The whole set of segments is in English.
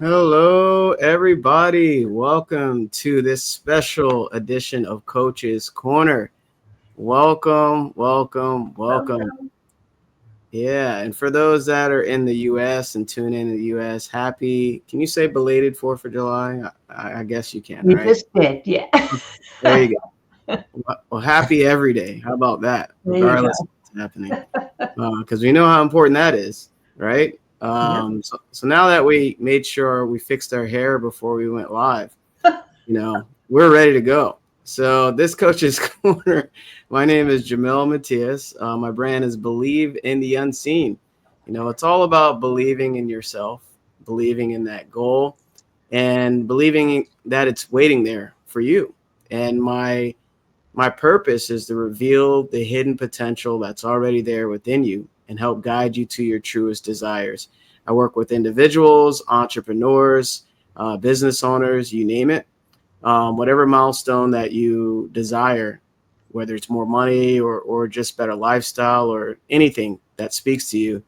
Hello, everybody. Welcome to this special edition of Coach's Corner. Welcome, welcome, welcome. Welcome. Yeah, and for those that are in the U.S. and tune in the U.S., happy. Can you say belated Fourth of July? I guess you can, You right? just did, yeah. There you go. Well, happy every day. How about that? There you Regardless of go. what's happening, because we know how important that is, right? Yep. So now that we made sure we fixed our hair before we went live, we're ready to go. So this coach's corner. My name is Jamel Matias. My brand is Believe in the Unseen. It's all about believing in yourself, believing in that goal, and believing that it's waiting there for you. And my purpose is to reveal the hidden potential that's already there within you and help guide you to your truest desires. I work with individuals, entrepreneurs, business owners, you name it. Whatever milestone that you desire, whether it's more money or just better lifestyle or anything that speaks to you,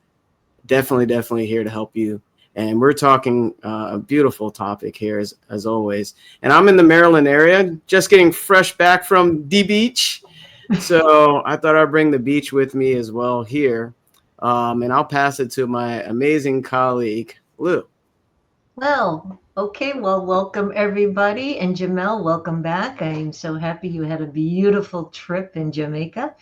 definitely here to help you. And we're talking a beautiful topic here as always. And I'm in the Maryland area, just getting fresh back from the beach. So I thought I'd bring the beach with me as well here. And I'll pass it to my amazing colleague, Lou. Welcome everybody. And Jamel, welcome back. I am so happy you had a beautiful trip in Jamaica.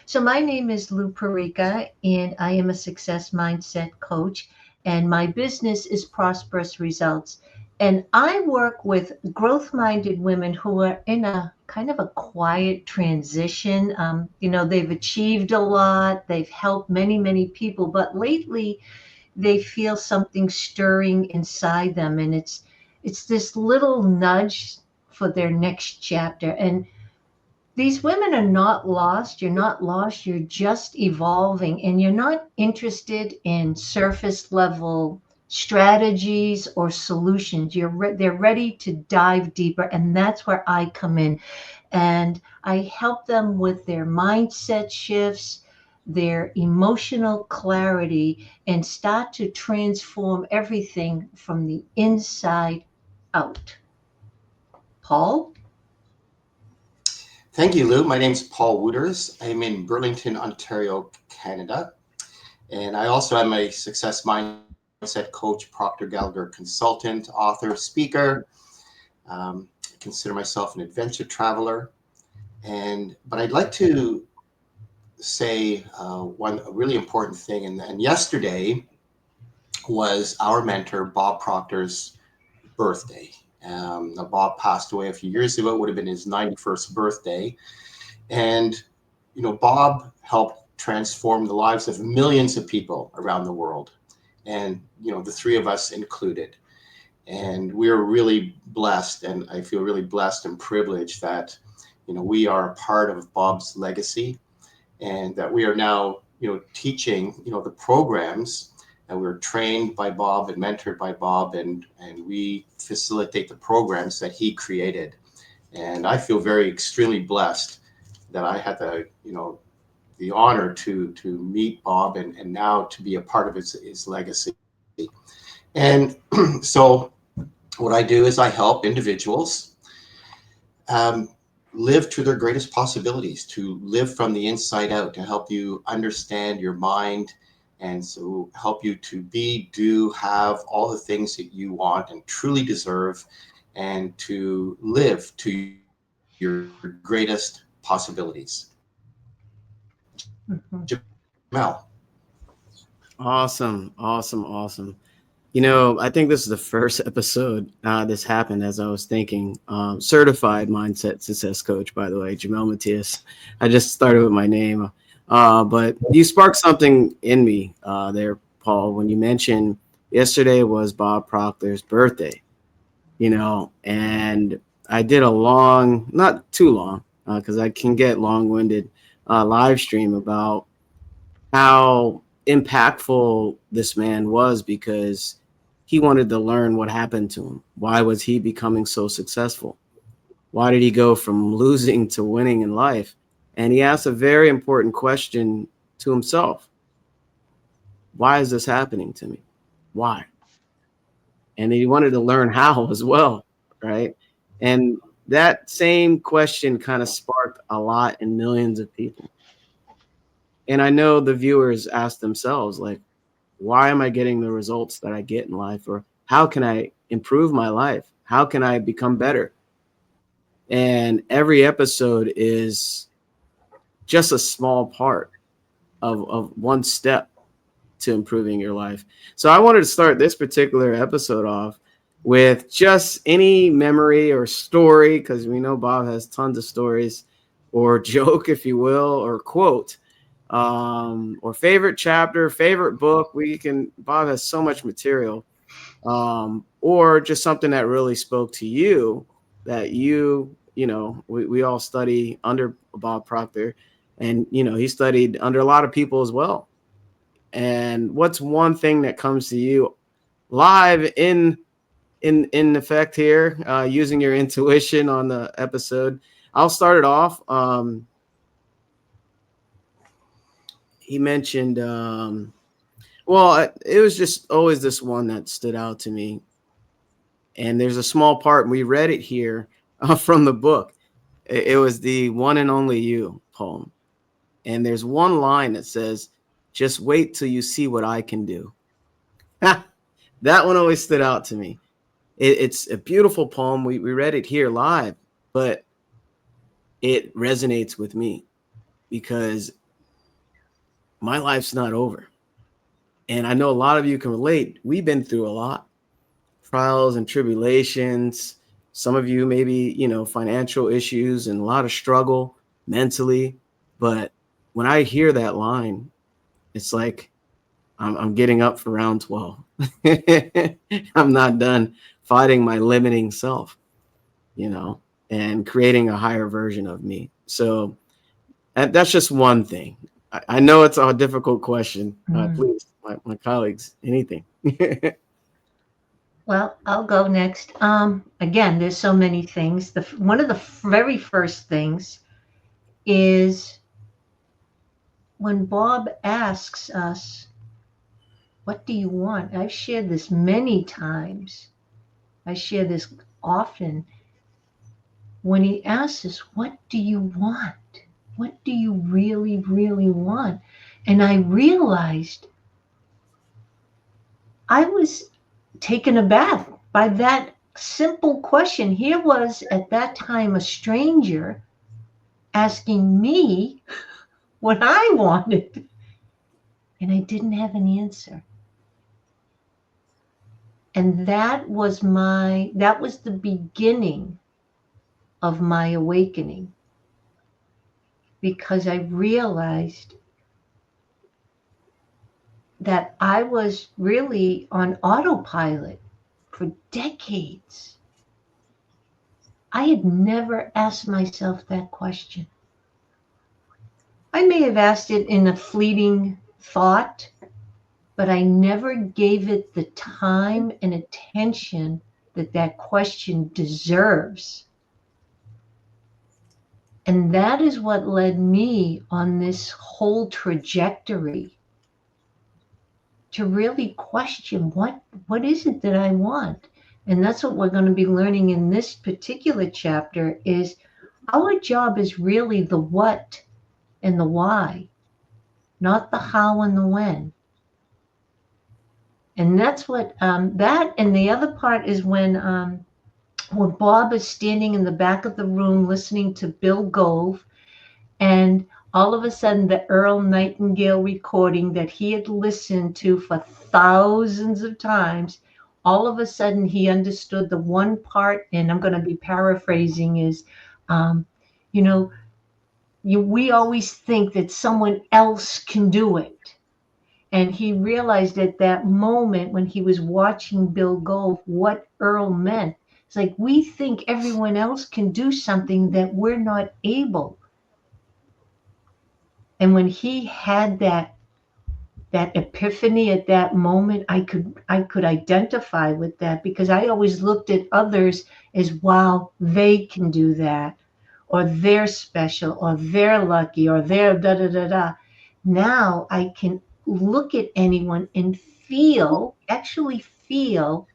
So, my name is Lou Perica, and I am a success mindset coach. And my business is Prosperous Results. And I work with growth minded women who are in a kind of a quiet transition. They've achieved a lot, they've helped many people, but lately, they feel something stirring inside them, and it's this little nudge for their next chapter. And these women are not lost. You're not lost, you're just evolving, and you're not interested in surface level strategies or solutions. They're ready to dive deeper, and that's where I come in. And I help them with their mindset shifts, their emotional clarity, and start to transform everything from the inside out. Paul? Thank you, Lou. My name's Paul Wooters. I'm in Burlington, Ontario, Canada. And I also am a success mindset coach, Proctor Gallagher consultant, author, speaker. I consider myself an adventure traveler. But I'd like to say one really important thing. And yesterday was our mentor, Bob Proctor's birthday. Now Bob passed away a few years ago. It would have been his 91st birthday. And, Bob helped transform the lives of millions of people around the world. And, the three of us included. And we're really blessed. And I feel really blessed and privileged that, we are a part of Bob's legacy and that we are now, teaching, the programs, and we're trained by Bob and mentored by Bob, and we facilitate the programs that he created. And I feel very extremely blessed that I had the honor to meet Bob and now to be a part of his legacy. And so what I do is I help individuals um, live to their greatest possibilities, to live from the inside out, to help you understand your mind, and so help you to be, do, have all the things that you want and truly deserve, and to live to your greatest possibilities. Jamel. Awesome. I think this is the first episode this happened as I was thinking. Certified mindset success coach, by the way, Jamel Matias. I just started with my name. But you sparked something in me there, Paul, when you mentioned yesterday was Bob Proctor's birthday, and I did a long, not too long, because I can get long winded live stream about how impactful this man was because he wanted to learn what happened to him. Why was he becoming so successful? Why did he go from losing to winning in life? And he asked a very important question to himself. Why is this happening to me? Why? and he wanted to learn how as well, right? And that same question kind of sparked a lot in millions of people. And I know the viewers ask themselves, like, why am I getting the results that I get in life? Or how can I improve my life? How can I become better? And every episode is just a small part of one step to improving your life. So I wanted to start this particular episode off with just any memory or story, because we know Bob has tons of stories, or joke, if you will, or quote, or favorite chapter, favorite book. Bob has so much material, or just something that really spoke to you that we all study under Bob Proctor, and he studied under a lot of people as well. And what's one thing that comes to you live in effect here, using your intuition on the episode? I'll start it off. He mentioned, well, it was just always this one that stood out to me. And there's a small part, and we read it here from the book. It was the One and Only You poem. And there's one line that says, "Just wait till you see what I can do." That one always stood out to me. It's a beautiful poem. We read it here live, but it resonates with me because my life's not over. And I know a lot of you can relate. We've been through a lot, trials and tribulations. Some of you maybe, financial issues and a lot of struggle mentally. But when I hear that line, it's like I'm getting up for round 12. I'm not done fighting my limiting self, and creating a higher version of me. So that's just one thing. I know it's a difficult question. Please, my colleagues, anything. Well, I'll go next. Again, there's so many things. One of the very first things is when Bob asks us, "What do you want?" I've shared this many times. I share this often. When he asks us, "What do you want? What do you really, really want?" And I realized I was taken aback by that simple question. Here was at that time a stranger asking me what I wanted, and I didn't have an answer. And that was the beginning of my awakening, because I realized that I was really on autopilot for decades. I had never asked myself that question. I may have asked it in a fleeting thought, but I never gave it the time and attention that that question deserves. And that is what led me on this whole trajectory to really question what is it that I want. And that's what we're going to be learning in this particular chapter is our job is really the what and the why, not the how and the when. And that's what that, and the other part is when Bob is standing in the back of the room listening to Bill Gove, and all of a sudden the Earl Nightingale recording that he had listened to for thousands of times, all of a sudden he understood the one part, and I'm going to be paraphrasing, is, we always think that someone else can do it. And he realized at that moment when he was watching Bill Gove what Earl meant. It's like we think everyone else can do something that we're not able. And when he had that epiphany at that moment, I could identify with that, because I always looked at others as, wow, they can do that, or they're special, or they're lucky, or they're da da da da. Now I can look at anyone and actually feel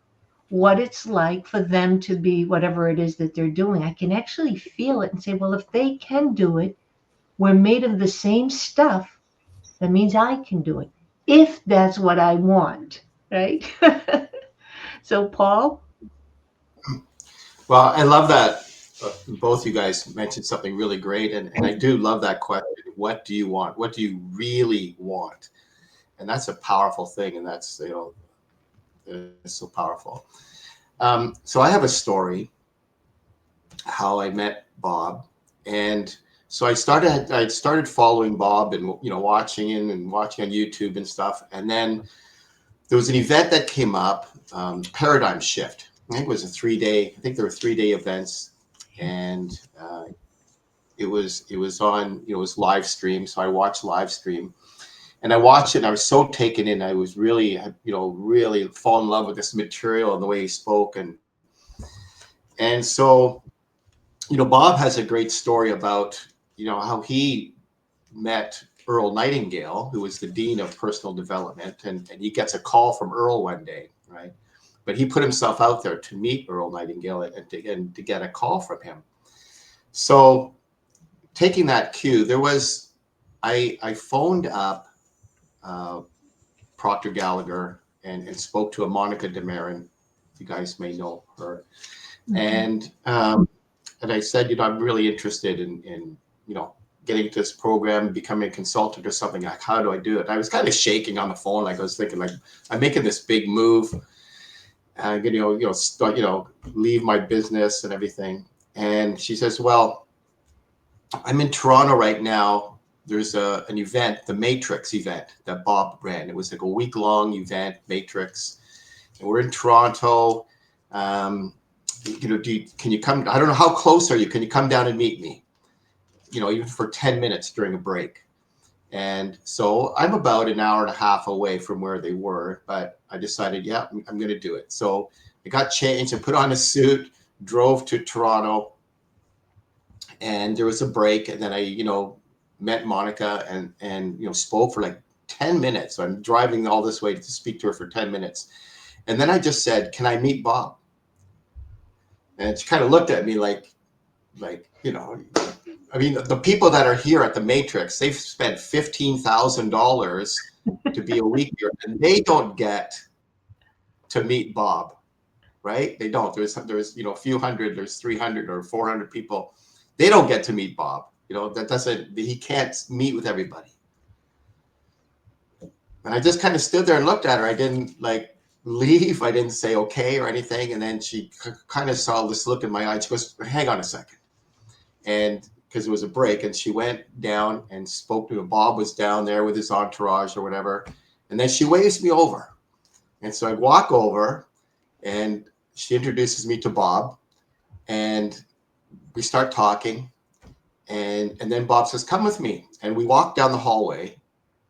what it's like for them to be whatever it is that they're doing. I can actually feel it and say, well, if they can do it, we're made of the same stuff. That means I can do it if that's what I want, right? So, Paul, Well, I love that both you guys mentioned something really great, and I do love that question. What do you want? What do you really want? And that's a powerful thing, and that's it's so powerful. So I have a story how I met Bob, and so I started following Bob and watching him and watching on YouTube and stuff, and then there was an event that came up, paradigm shift. I think it was a 3 day. I think there were 3 day events, and it was on it was live stream. So I watched live stream, and I watched it. And I was so taken in. I was really really fall in love with this material and the way he spoke, and so Bob has a great story about how he met Earl Nightingale, who was the dean of personal development, and he gets a call from Earl one day, right? But he put himself out there to meet Earl Nightingale and to get a call from him. So taking that cue, I phoned up uh, Proctor Gallagher and spoke to a Monica DeMarin. You guys may know her, mhm. and I said, I'm really interested in getting to this program, becoming a consultant or something. Like, how do I do it? I was kind of shaking on the phone, like I was thinking, like I'm making this big move, and start, leave my business and everything. And she says, well, I'm in Toronto right now. There's an event, the Matrix event that Bob ran. It was like a week-long event, Matrix, and we're in Toronto. Um, can you come? I don't know, how close are you? Can you come down and meet me? Even for 10 minutes during a break. And so I'm about an hour and a half away from where they were, but I decided, yeah, I'm going to do it. So I got changed and put on a suit, drove to Toronto, and there was a break. And then I, met Monica and spoke for like 10 minutes. So I'm driving all this way to speak to her for 10 minutes. And then I just said, can I meet Bob? And she kind of looked at me like, I mean, the people that are here at the Matrix, they've spent $15,000 to be a week here, and they don't get to meet Bob, right? They don't. There's a few hundred, there's 300 or 400 people. They don't get to meet Bob. That doesn't. He can't meet with everybody. And I just kind of stood there and looked at her. I didn't leave. I didn't say okay or anything. And then she kind of saw this look in my eye. She goes, "Hang on a second." And because it was a break, and she went down and spoke to him. Bob was down there with his entourage or whatever, and then she waves me over, and so I walk over, and she introduces me to Bob, and we start talking, and then Bob says, "Come with me," and we walk down the hallway.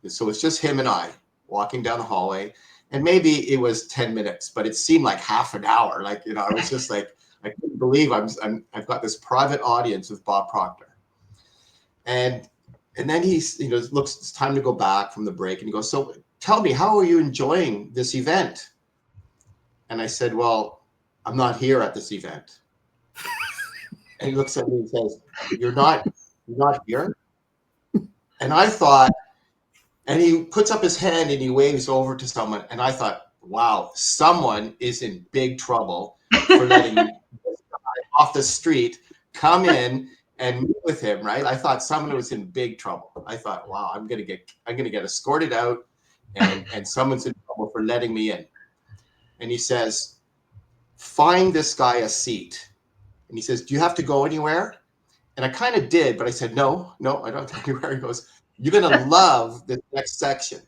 So it's just him and I walking down the hallway, and maybe it was 10 minutes, but it seemed like half an hour. I was just like, I couldn't believe I've got this private audience with Bob Proctor. And then he's, looks, it's time to go back from the break. And he goes, "So tell me, how are you enjoying this event?" And I said, "Well, I'm not here at this event." And he looks at me and says, you're not here?" And I thought, and he puts up his hand and he waves over to someone. And I thought, wow, someone is in big trouble for letting this guy off the street come in and meet with him, right? I thought someone was in big trouble. I thought, wow, I'm gonna get escorted out, and someone's in trouble for letting me in. And he says, "Find this guy a seat." And he says, "Do you have to go anywhere?" And I kind of did, but I said, no, I don't have to go anywhere. He goes, "You're gonna love the next section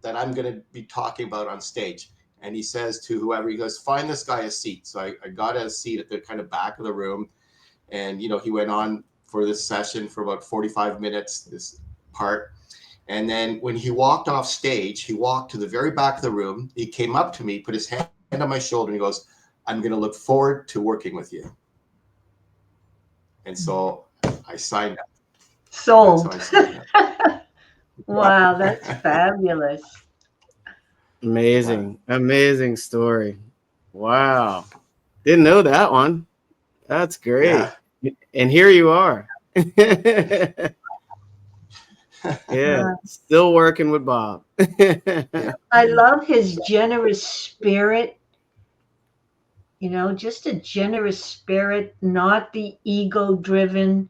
that I'm gonna be talking about on stage." And he says to whoever, he goes, "Find this guy a seat." So I got a seat at the kind of back of the room. And he went on for this session for about 45 minutes, this part. And then when he walked off stage, he walked to the very back of the room. He came up to me, put his hand on my shoulder, and he goes, "I'm going to look forward to working with you." And so I signed up. That's how Sold. I signed up. Wow, that's fabulous. Yeah. Amazing, amazing story. Wow. Didn't know that one. That's great. Yeah. And here you are. Yeah, Uh, still working with Bob. I love his generous spirit, just a generous spirit, not the ego driven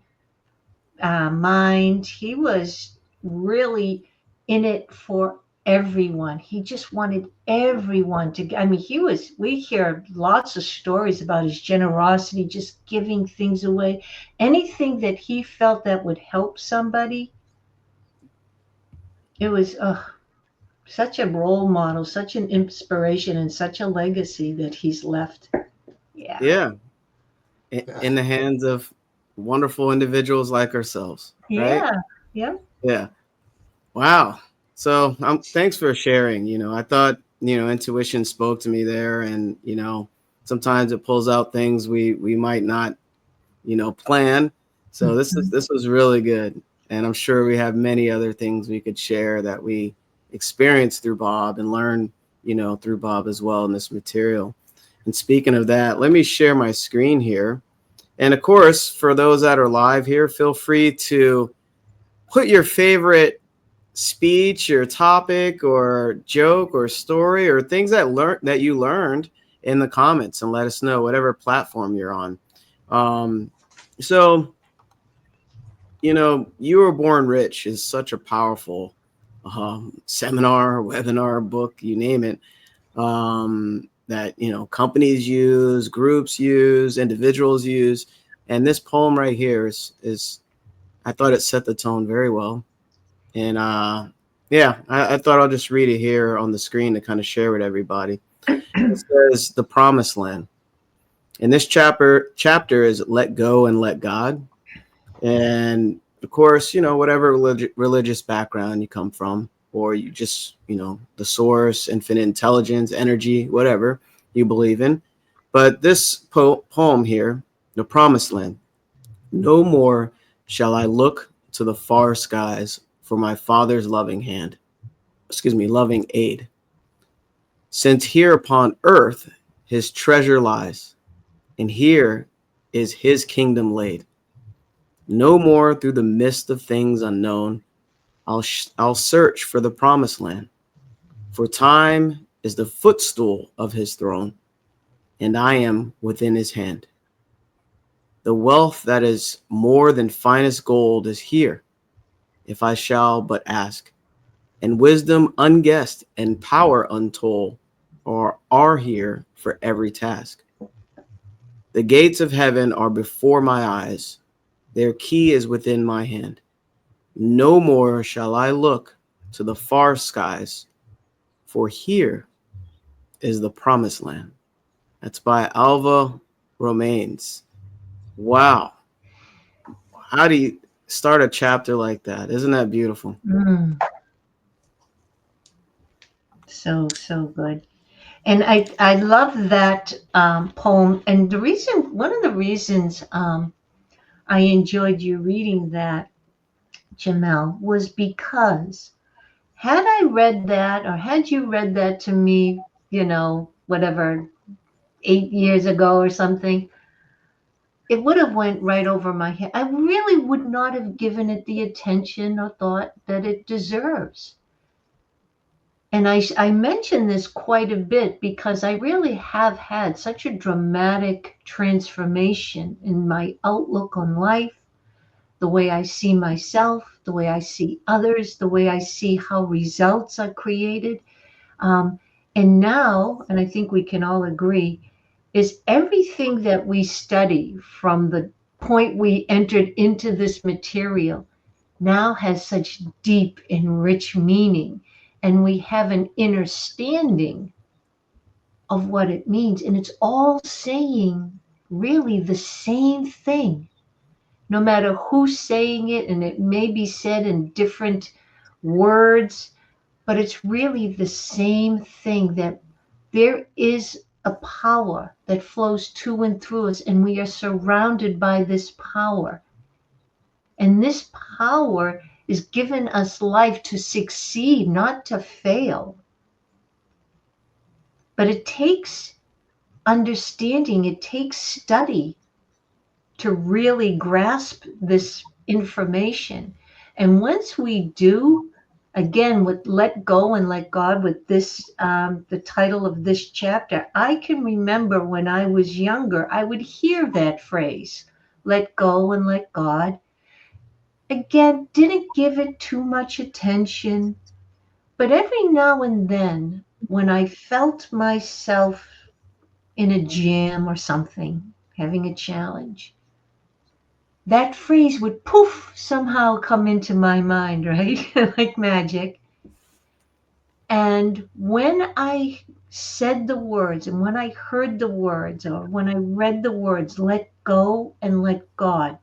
mind. He was really in it for everyone. He just wanted everyone to. I mean, we hear lots of stories about his generosity, just giving things away. Anything that he felt that would help somebody, it was such a role model, such an inspiration, and such a legacy that he's left. Yeah. Yeah, Yeah. in the hands of wonderful individuals like ourselves, right? Yeah. Yeah. Yeah. Wow. So, thanks for sharing. I thought, intuition spoke to me there, and sometimes it pulls out things we might not, plan. So this was really good, and I'm sure we have many other things we could share that we experienced through Bob and learn, through Bob as well in this material. And speaking of that, let me share my screen here. And of course, for those that are live here, feel free to put your favorite speech or topic or joke or story or things that you learned in the comments, and let us know whatever platform you're on. Um, so You Were Born Rich is such a powerful seminar, webinar, book, you name it, that companies use, groups use, individuals use. And this poem right here is I thought it set the tone very well. And yeah, I thought I'll just read it here on the screen to kind of share with everybody. It says The Promised Land. And this chapter is Let Go and Let God. And of course, whatever religious background you come from, or you just, the source, infinite intelligence, energy, whatever you believe in. But this poem here, The Promised Land. No more shall I look to the far skies for my Father's loving hand, loving aid. Since here upon earth his treasure lies, and here is his kingdom laid. No more through the mist of things unknown, I'll search for the promised land. For time is the footstool of his throne, and I am within his hand. The wealth that is more than finest gold is here, if I shall but ask. And wisdom unguessed and power untold are here for every task. The gates of heaven are before my eyes, their key is within my hand. No more shall I look to the far skies, for here is the promised land. That's by Alva Romanes. Wow. How do you start a chapter like that? Isn't that beautiful? Mm, so good. And I love that poem. And one of the reasons I enjoyed you reading that, Jamel, was because had I read that, or had you read that to me, whatever, 8 years ago or something, it would have went right over my head. I really would not have given it the attention or thought that it deserves. And I mention this quite a bit because I really have had such a dramatic transformation in my outlook on life, the way I see myself, the way I see others, the way I see how results are created. Um, and now, and I think we can all agree, is everything that we study from the point we entered into this material now has such deep and rich meaning. And we have an understanding of what it means. And it's all saying really the same thing, no matter who's saying it. And it may be said in different words, but it's really the same thing, that there is a power that flows to and through us, and we are surrounded by this power. And this power is given us life to succeed, not to fail. But it takes understanding. It takes study to really grasp this information. And once we do, again, with Let Go and Let God, with this, the title of this chapter, I can remember when I was younger, I would hear that phrase, let go and let God. Again, didn't give it too much attention, but every now and then, when I felt myself in a jam or something, having a challenge, that phrase would poof somehow come into my mind, right? Like magic. And when I said the words and when I heard the words or when I read the words, let go and let God,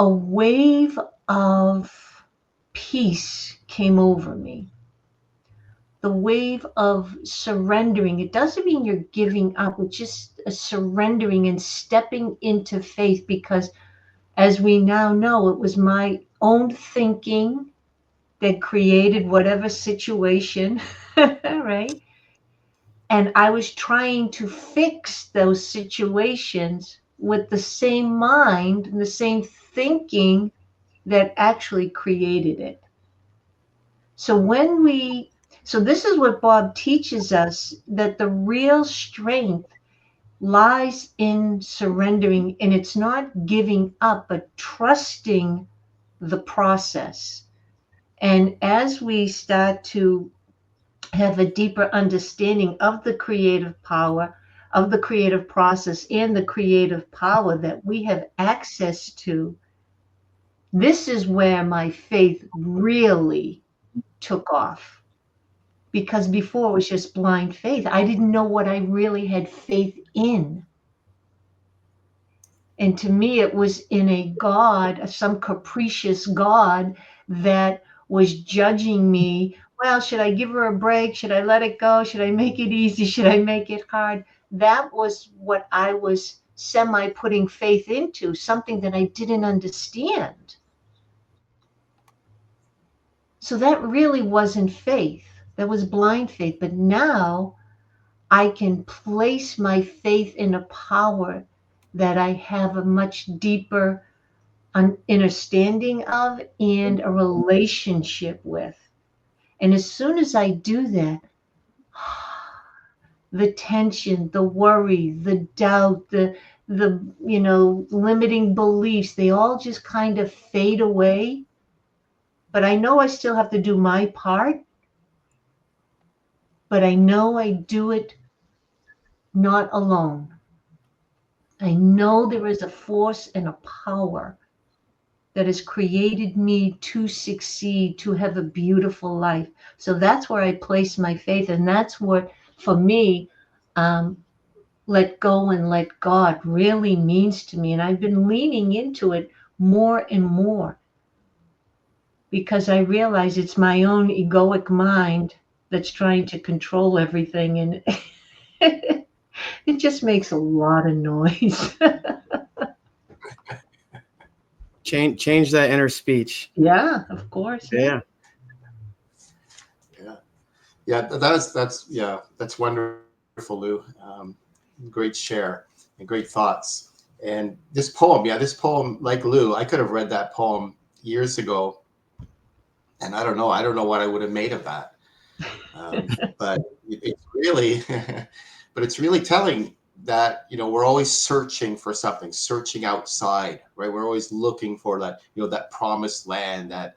a wave of peace came over me. The wave of surrendering. It doesn't mean you're giving up, it's just a surrendering and stepping into faith because, as we now know, it was my own thinking that created whatever situation, right? And I was trying to fix those situations with the same mind and the same thinking that actually created it. So so this is what Bob teaches us, that the real strength lies in surrendering, and it's not giving up, but trusting the process. And as we start to have a deeper understanding of the creative power, of the creative process, and the creative power that we have access to, this is where my faith really took off. Because before it was just blind faith. I didn't know what I really had faith in. And to me, it was in a God, some capricious God that was judging me. Well, should I give her a break? Should I let it go? Should I make it easy? Should I make it hard? That was what I was semi putting faith into, something that I didn't understand. So that really wasn't faith. That was blind faith. But now I can place my faith in a power that I have a much deeper understanding of and a relationship with. And as soon as I do that, the tension, the worry, the doubt, the limiting beliefs, they all just kind of fade away. But I know I still have to do my part, but I know I do it not alone. I know there is a force and a power that has created me to succeed, to have a beautiful life. So that's where I place my faith. And that's what, for me, let go and let God really means to me. And I've been leaning into it more and more because I realize it's my own egoic mind that's trying to control everything. And it just makes a lot of noise. Change that inner speech. Yeah, of course. Yeah. Yeah, that's wonderful, Lou. Great share and great thoughts. And this poem, like Lou, I could have read that poem years ago, and I don't know what I would have made of that. But it's really, but it's really telling that we're always searching for something, searching outside, right? We're always looking for that that promised land, that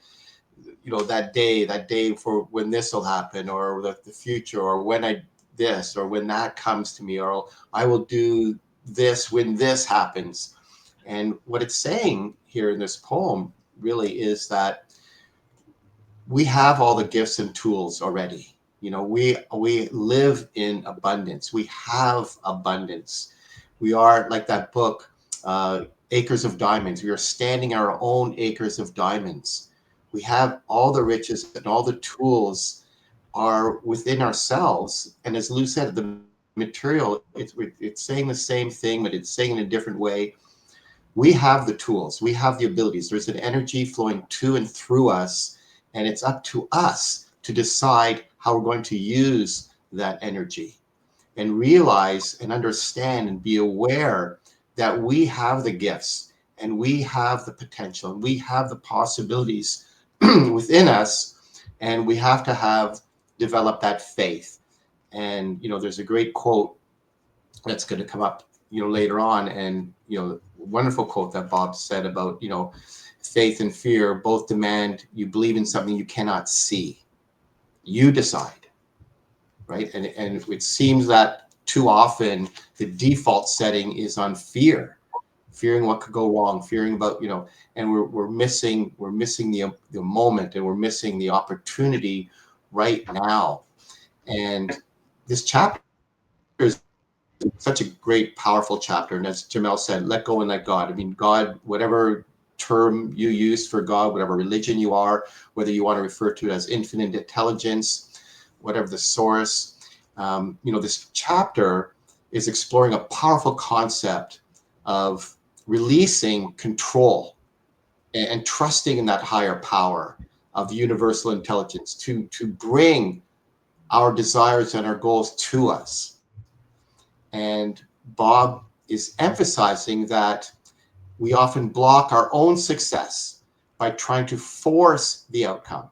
day for when this will happen, or the future, or when I this, or when that comes to me, or I will do this when this happens. And what it's saying here in this poem really is that we have all the gifts and tools already. We live in abundance. We have abundance. We are like that book, Acres of Diamonds. We are standing our own acres of diamonds. We have all the riches and all the tools are within ourselves. And as Lou said, the material, it's saying the same thing, but it's saying in a different way. We have the tools. We have the abilities. There's an energy flowing to and through us, and it's up to us to decide how we're going to use that energy. and realize and understand and be aware that we have the gifts and we have the potential and we have the possibilities within us, and we have to have develop that faith. And there's a great quote that's going to come up later on, and wonderful quote that Bob said about faith and fear both demand you believe in something you cannot see. You decide, right? And it seems that too often the default setting is on fearing what could go wrong, fearing about and we're missing the moment, and we're missing the opportunity right now. And this chapter is such a great, powerful chapter. And as Jamel said, let go and let God. I mean, God, whatever term you use for God, whatever religion you are, whether you want to refer to it as infinite intelligence, whatever the source, this chapter is exploring a powerful concept of releasing control and trusting in that higher power of universal intelligence to bring our desires and our goals to us. And Bob is emphasizing that we often block our own success by trying to force the outcome,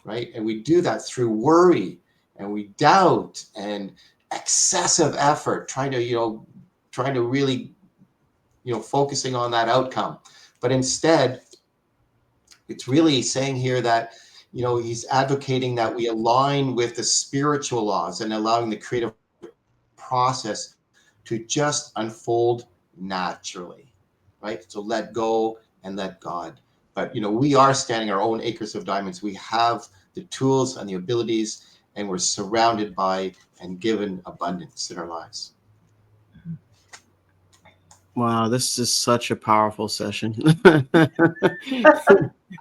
right? And we do that through worry, and we doubt and excessive effort, trying to really, focusing on that outcome. But instead, it's really saying here that, he's advocating that we align with the spiritual laws and allowing the creative process to just unfold naturally, right? So let go and let God. But, we are standing our own acres of diamonds. We have the tools and the abilities, and we're surrounded by and given abundance in our lives. Wow, this is such a powerful session.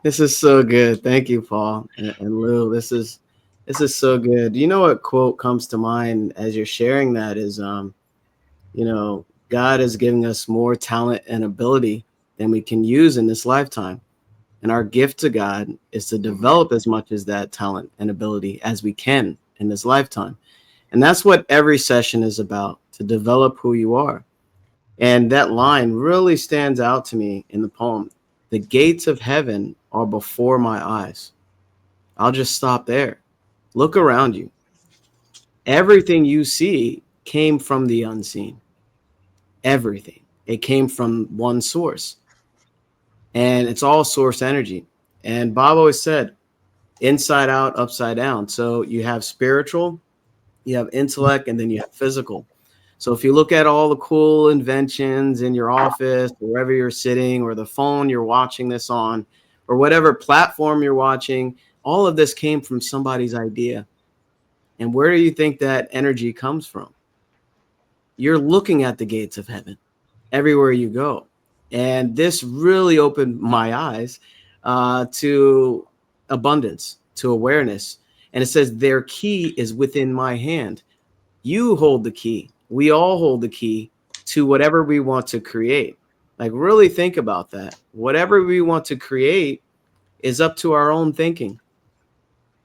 This is so good. Thank you, Paul and Lou. This is so good. You know what quote comes to mind as you're sharing that is God is giving us more talent and ability than we can use in this lifetime. And our gift to God is to develop as much as that talent and ability as we can in this lifetime. And that's what every session is about, to develop who you are. And that line really stands out to me in the poem. The gates of heaven are before my eyes. I'll just stop there. Look around you. Everything you see came from the unseen. Everything. It came from one source. And it's all source energy. And Bob always said, inside out, upside down. So you have spiritual, you have intellect, and then you have physical. So if you look at all the cool inventions in your office, wherever you're sitting, or the phone you're watching this on, or whatever platform you're watching, all of this came from somebody's idea. And where do you think that energy comes from? You're looking at the gates of heaven everywhere you go. And this really opened my eyes to abundance, to awareness. And it says, their key is within my hand. You hold the key. We all hold the key to whatever we want to create. Like, really think about that. Whatever we want to create is up to our own thinking.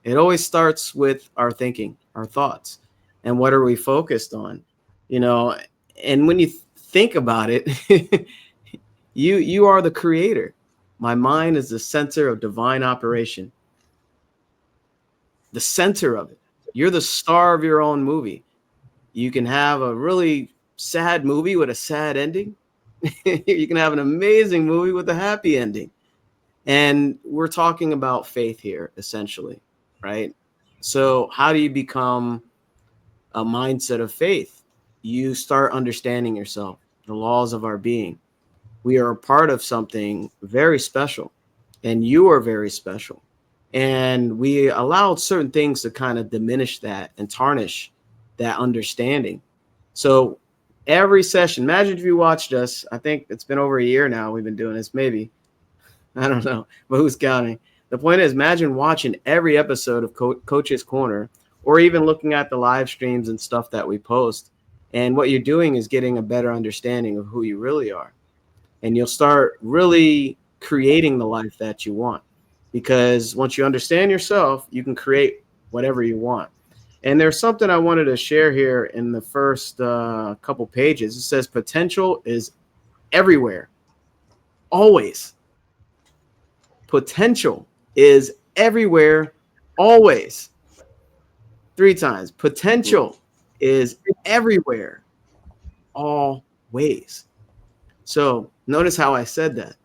It always starts with our thinking, our thoughts, and what are we focused on, you know? And when you think about it, you are the creator. My mind is the center of divine operation, the center of it. You're the star of your own movie. You can have a really sad movie with a sad ending. You can have an amazing movie with a happy ending. And we're talking about faith here, essentially, right? So how do you become a mindset of faith? You start understanding yourself, the laws of our being. We are a part of something very special, and you are very special. And we allowed certain things to kind of diminish that and tarnish that understanding. So every session, imagine if you watched us, I think it's been over a year now we've been doing this, maybe. I don't know, but who's counting? The point is, imagine watching every episode of Coach's Corner, or even looking at the live streams and stuff that we post. And what you're doing is getting a better understanding of who you really are. And you'll start really creating the life that you want. Because once you understand yourself, you can create whatever you want. And there's something I wanted to share here in the first couple pages. It says potential is everywhere, always. Potential is everywhere, always. 3 times. Potential is everywhere, always. So notice how I said that.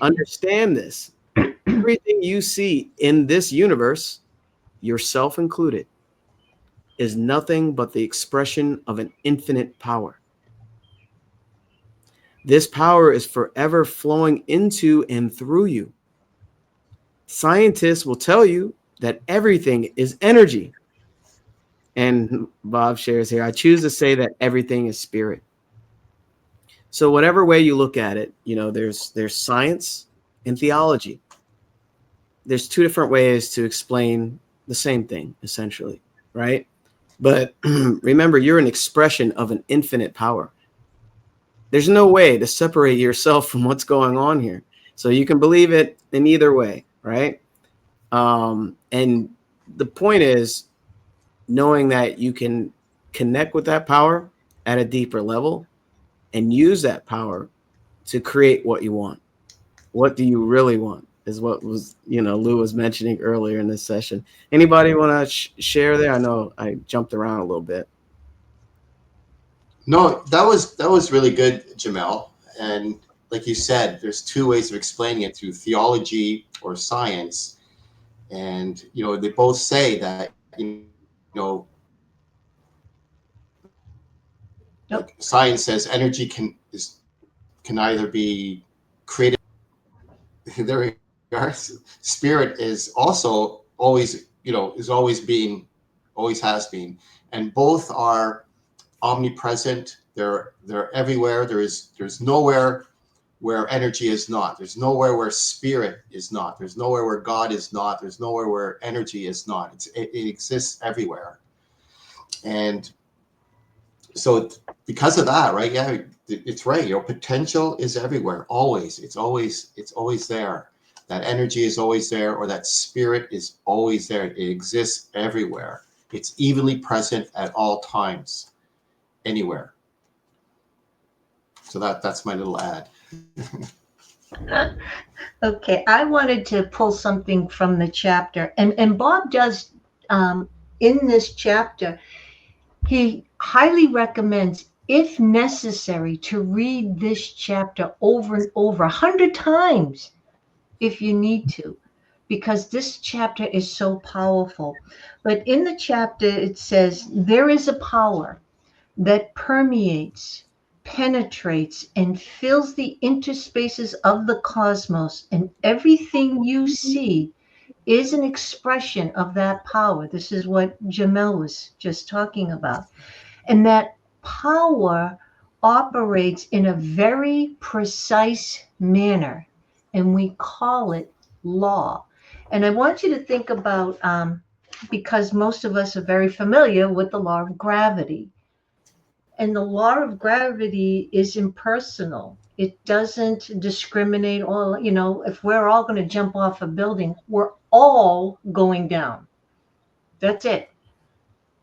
Understand this. Everything you see in this universe, yourself included, is nothing but the expression of an infinite power. This power is forever flowing into and through you. Scientists will tell you that everything is energy. And Bob shares here, I choose to say that everything is spirit. So whatever way you look at it, there's science and theology. There's 2 different ways to explain the same thing, essentially, right? But remember, you're an expression of an infinite power. There's no way to separate yourself from what's going on here. So you can believe it in either way, right? And the point is knowing that you can connect with that power at a deeper level and use that power to create what you want. What do you really want is what was, Lou was mentioning earlier in this session. Anybody want to share there? I know I jumped around a little bit. No, that was really good, Jamel. And like you said, there's 2 ways of explaining it, through theology or science. And they both say that like Nope. science says energy can either be created. There we are. Spirit is also always, is always being, always has been, and both are omnipresent. They're everywhere. There's nowhere where energy is not. There's nowhere where spirit is not. There's nowhere where God is not. There's nowhere where energy is not. It exists everywhere. And so because of that, right? Yeah, it's right. Potential is everywhere, always. It's always there. That energy is always there, or that spirit is always there. It exists everywhere. It's evenly present at all times, anywhere. So that's my little ad. Okay, I wanted to pull something from the chapter, and Bob does in this chapter. He highly recommends, if necessary, to read this chapter over and over 100 times if you need to, because this chapter is so powerful. But in the chapter, it says, there is a power that permeates, penetrates, and fills the interspaces of the cosmos, and everything you see is an expression of that power. This is what Jamel was just talking about. And that power operates in a very precise manner, and we call it law. And I want you to think about, because most of us are very familiar with the law of gravity. And the law of gravity is impersonal. It doesn't discriminate. All, if we're all going to jump off a building, we're all going down. That's it.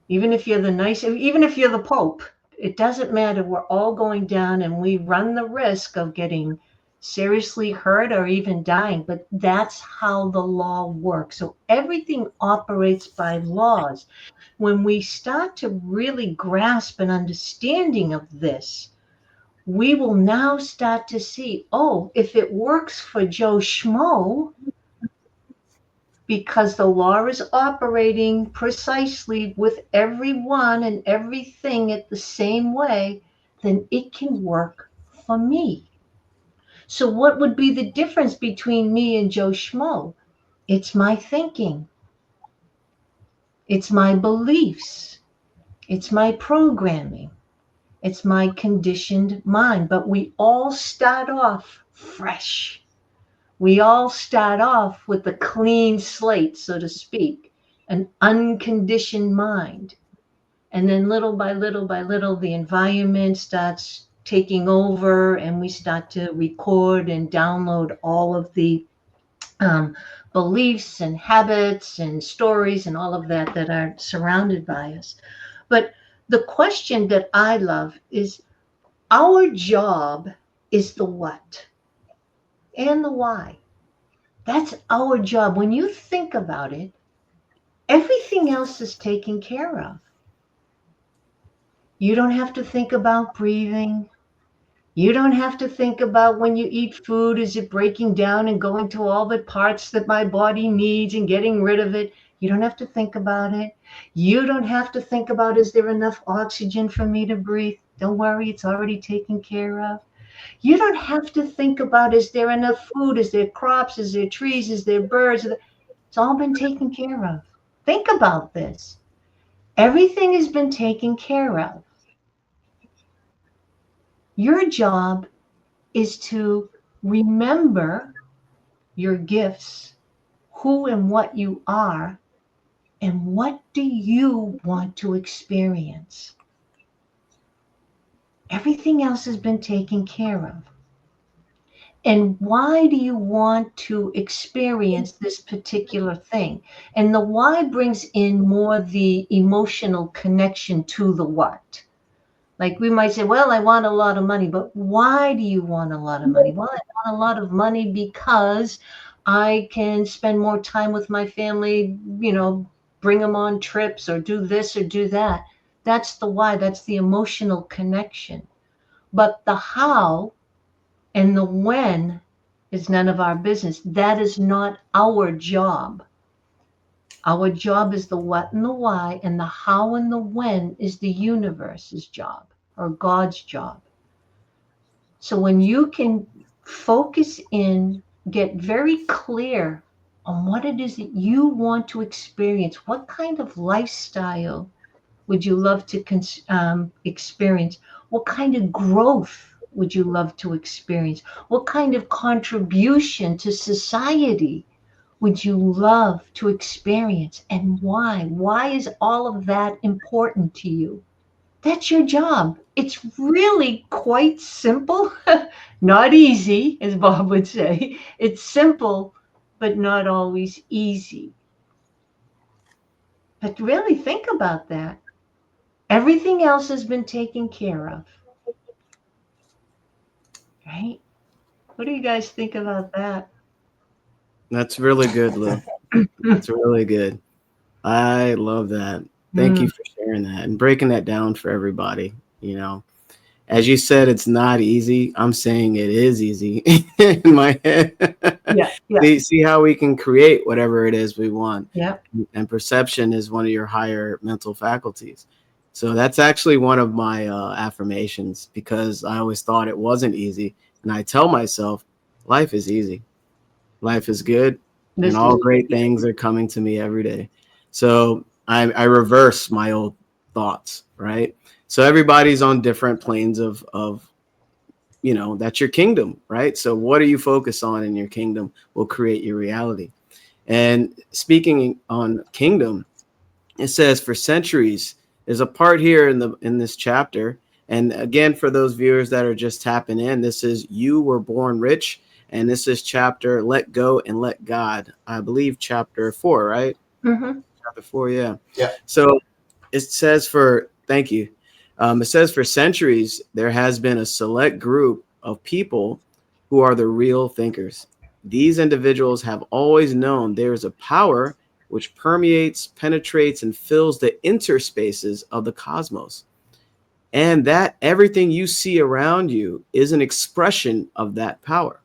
Even if you're even if you're the Pope, it doesn't matter. We're all going down, and we run the risk of getting seriously hurt or even dying. But that's how the law works. So everything operates by laws. When we start to really grasp an understanding of this, we will now start to see, oh, if it works for Joe Schmo, because the law is operating precisely with everyone and everything at the same way, then it can work for me. So what would be the difference between me and Joe Schmo? It's my thinking. It's my beliefs. It's my programming. It's my conditioned mind. But we all start off fresh. We all start off with a clean slate, so to speak, an unconditioned mind. And then little by little, the environment starts taking over, and we start to record and download all of the um, beliefs and habits and stories and all of that that are surrounded by us. But the question that I love is, our job is the what and the why. That's our job. When you think about it, everything else is taken care of. You don't have to think about breathing. You don't have to think about when you eat food, is it breaking down and going to all the parts that my body needs and getting rid of it? You don't have to think about it. You don't have to think about, is there enough oxygen for me to breathe? Don't worry, it's already taken care of. You don't have to think about, is there enough food? Is there crops? Is there trees? Is there birds? It's all been taken care of. Think about this. Everything has been taken care of. Your job is to remember your gifts, who and what you are, and what do you want to experience. Everything else has been taken care of. And why do you want to experience this particular thing? And the why brings in more the emotional connection to the what. Like we might say, well, I want a lot of money, but why do you want a lot of money? Well, I want a lot of money because I can spend more time with my family, bring them on trips or do this or do that. That's the why, that's the emotional connection. But the how and the when is none of our business. That is not our job. Our job is the what and the why, and the how and the when is the universe's job or God's job. So when you can focus in, get very clear on what it is that you want to experience, what kind of lifestyle would you love to experience? What kind of growth would you love to experience? What kind of contribution to society would you love to experience, and why? Why is all of that important to you? That's your job. It's really quite simple, not easy, as Bob would say. It's simple, but not always easy. But really think about that. Everything else has been taken care of, right? What do you guys think about that? That's really good, Lou. That's really good. I love that. Thank you Mm, for sharing that and breaking that down for everybody. As you said, it's not easy. I'm saying it is easy in my head. yeah, yeah, See how we can create whatever it is we want. yeah. And perception is one of your higher mental faculties. So that's actually one of my affirmations, because I always thought it wasn't easy. And I tell myself, life is easy. Life is good, and This all is great things are coming to me every day. So I reverse my old thoughts, right? So everybody's on different planes of that's your kingdom, right? So what do you focus on in your kingdom will create your reality. And speaking on kingdom, it says for centuries, there's a part here in this chapter. And again, for those viewers that are just tapping in, this is You Were Born Rich, and this is chapter Let Go and Let God, I believe chapter 4, right? mm-hmm. Chapter 4, yeah. Yeah. So it says thank you. It says for centuries, there has been a select group of people who are the real thinkers. These individuals have always known there is a power which permeates, penetrates, and fills the interspaces of the cosmos. And that everything you see around you is an expression of that power.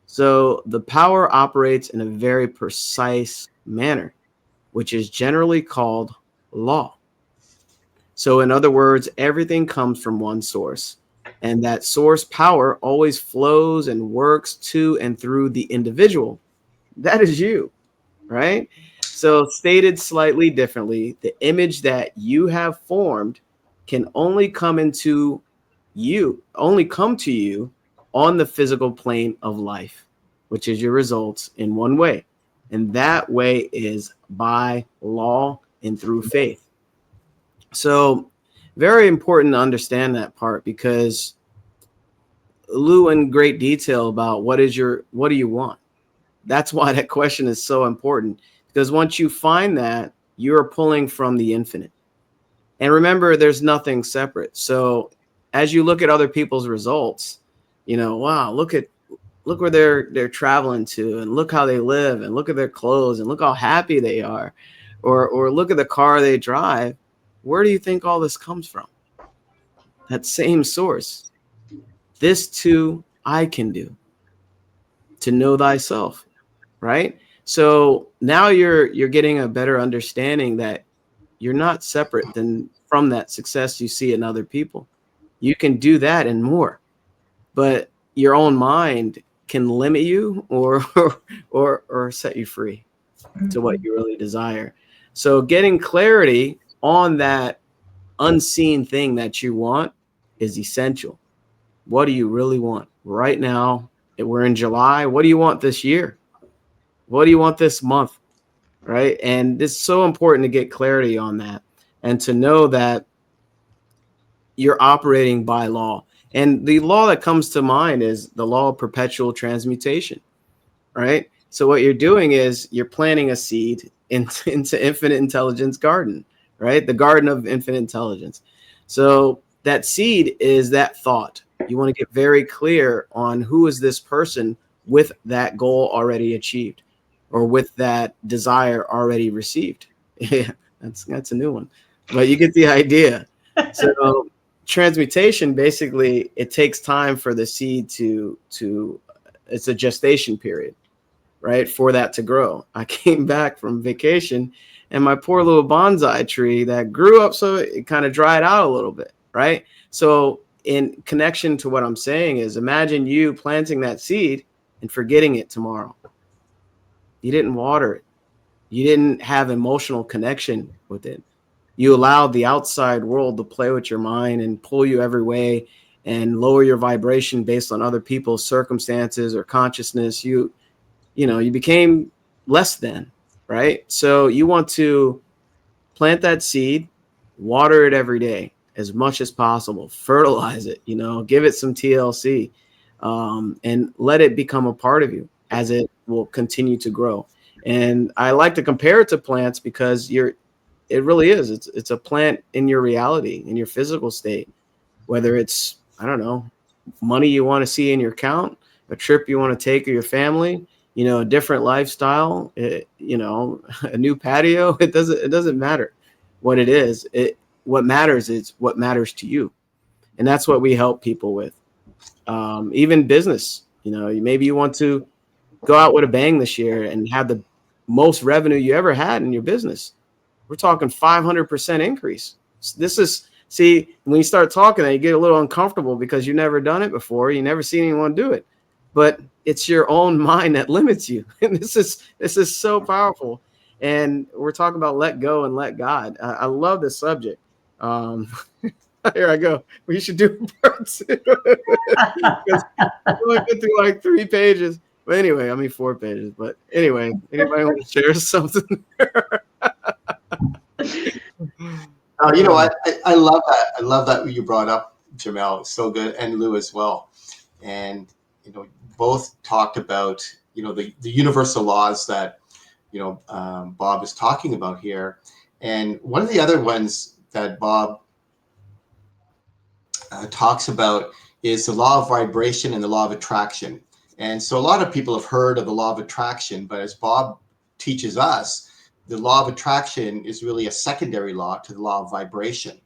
So the power operates in a very precise manner, which is generally called law. So, in other words, everything comes from one source, and that source power always flows and works to and through the individual. That is you, right? So, stated slightly differently, the image that you have formed can only come to you on the physical plane of life, which is your results in one way. And that way is by law and through faith. So, very important to understand that part, because Lou in great detail about what do you want? That's why that question is so important, because once you find that, you're pulling from the infinite. And remember, there's nothing separate. So as you look at other people's results, wow, look where they're traveling to, and look how they live, and look at their clothes, and look how happy they are, or look at the car they drive. Where do you think all this comes from? That same source. This too I can do, to know thyself, right? So now you're getting a better understanding that you're not separate than from that success you see in other people. You can do that and more, but your own mind can limit you, or or set you free to what Mhm. you really desire. So getting clarity on that unseen thing that you want is essential. What do you really want right now? We're in July. What do you want this year? What do you want this month? Right? And it's so important to get clarity on that, and to know that you're operating by law. And the law that comes to mind is the law of perpetual transmutation, right? So what you're doing is you're planting a seed into infinite intelligence garden, right? The garden of infinite intelligence. So that seed is that thought. You want to get very clear on who is this person with that goal already achieved, or with that desire already received. Yeah, that's a new one. But you get the idea. So transmutation, basically, it takes time for the seed to it's a gestation period, right, for that to grow. I came back from vacation, and my poor little bonsai tree that grew up, so it kind of dried out a little bit, right? So in connection to what I'm saying is, imagine you planting that seed and forgetting it tomorrow. You didn't water it. You didn't have emotional connection with it. You allowed the outside world to play with your mind and pull you every way, and lower your vibration based on other people's circumstances or consciousness. You became less than, right? So you want to plant that seed, water it every day as much as possible, fertilize it, give it some TLC, and let it become a part of you as it will continue to grow. And I like to compare it to plants, because it really is. It's a plant in your reality, in your physical state, whether it's, I don't know, money you want to see in your account, a trip you want to take with your family, a different lifestyle, a new patio. It doesn't matter what it is. What matters is what matters to you. And that's what we help people with. Even business, maybe you want to go out with a bang this year and have the most revenue you ever had in your business. We're talking 500% increase. This is, see, when you start talking, you get a little uncomfortable, because you've never done it before. You never seen anyone do it, but it's your own mind that limits you. And this is so powerful. And we're talking about let go and let God. I love this subject. Um, Here I go. We should do part two, because we only get through like 3 pages. But anyway, I mean 4 pages. But anyway, anybody want to share something? You know Uh, what? I love that. I love that you brought up, Jamel. It's so good, and Lou as well. And both talked about the universal laws that Bob is talking about here. And one of the other ones that Bob talks about is the law of vibration and the law of attraction. And so a lot of people have heard of the law of attraction, but as Bob teaches us, the law of attraction is really a secondary law to the law of vibration,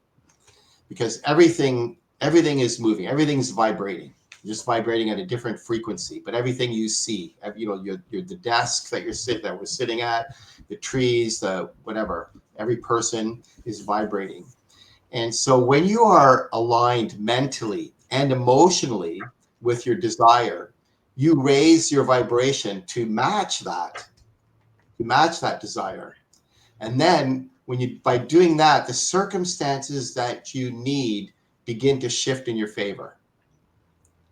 because everything is moving, everything's vibrating, just vibrating at a different frequency. But everything you see, your the desk that we're sitting at, the trees, the whatever, every person is vibrating. And so when you are aligned mentally and emotionally with your desire, you raise your vibration to match that desire. And then by doing that, the circumstances that you need begin to shift in your favor.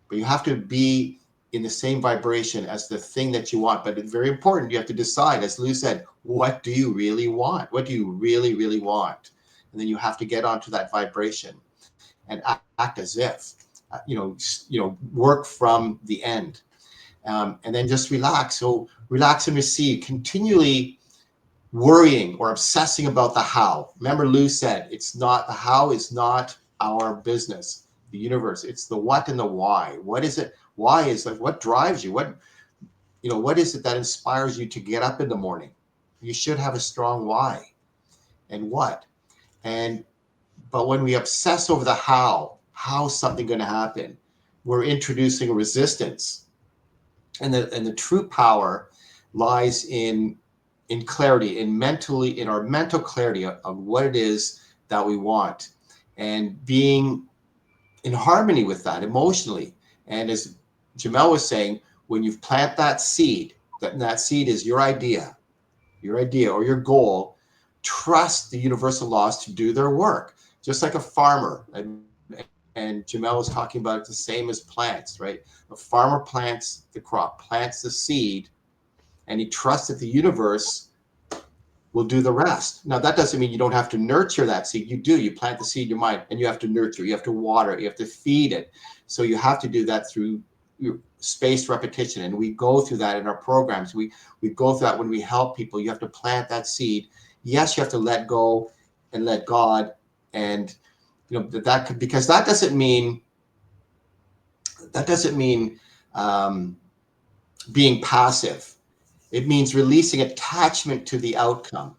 But you have to be in the same vibration as the thing that you want. But it's very important. You have to decide, as Lou said, what do you really want? What do you really, really want? And then you have to get onto that vibration and act as if, work from the end. And then just relax. So Relax and receive. Continually worrying or obsessing about the how. Remember, Lou said it's not the how is not our business. The universe. It's the what and the why. What is it? Why is like what drives you? What is it that inspires you to get up in the morning? You should have a strong why and what. And but when we obsess over the how's something going to happen? We're introducing resistance. And the true power lies in clarity, in our mental clarity of what it is that we want, and being in harmony with that emotionally. And as Jamel was saying, when you plant that seed, that seed is your idea or your goal, trust the universal laws to do their work. Just like a farmer, and Jamel was talking about it the same as plants, right? A farmer plants the crop, plants the seed, and he trusts that the universe will do the rest. Now, that doesn't mean you don't have to nurture that seed. You do. You plant the seed in your mind, and you have to nurture. You have to water it. You have to feed it. So you have to do that through spaced repetition, and we go through that in our programs. We go through that when we help people. You have to plant that seed. Yes, you have to let go and let God, and that could, because that doesn't mean um, being passive. It means releasing attachment to the outcome,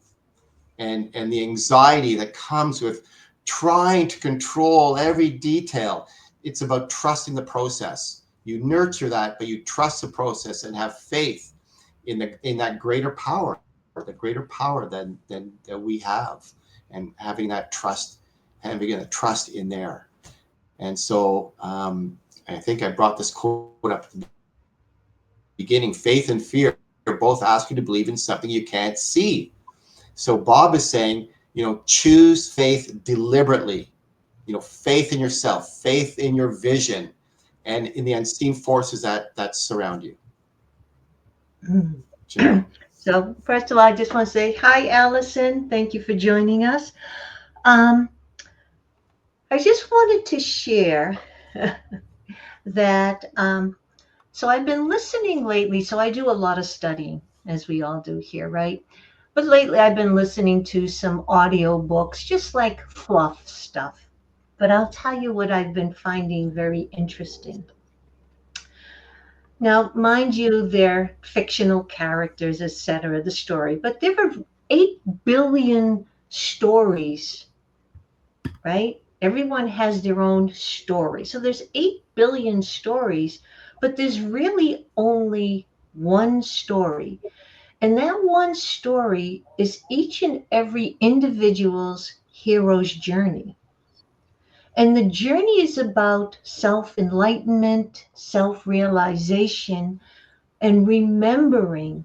and the anxiety that comes with trying to control every detail. It's about trusting the process. You nurture that, but you trust the process and have faith in that greater power, the greater power than that we have, and having that trust in there. And so I think I brought this quote up at the beginning. Faith and fear both ask you to believe in something you can't see. So Bob is saying, choose faith deliberately. Faith in yourself, faith in your vision, and in the unseen forces that surround you. Janelle. So, first of all, I just want to say hi, Allison. Thank you for joining us. Um, I just wanted to share that. So, I've been listening lately. So, I do a lot of studying, as we all do here, right? But lately, I've been listening to some audio books, just like fluff stuff. But I'll tell you what I've been finding very interesting. Now, mind you, they're fictional characters, etc., the story, but there are 8 billion stories, right? Everyone has their own story. So there's 8 billion stories, but there's really only one story. And that one story is each and every individual's hero's journey. And the journey is about self enlightenment, self realization, and remembering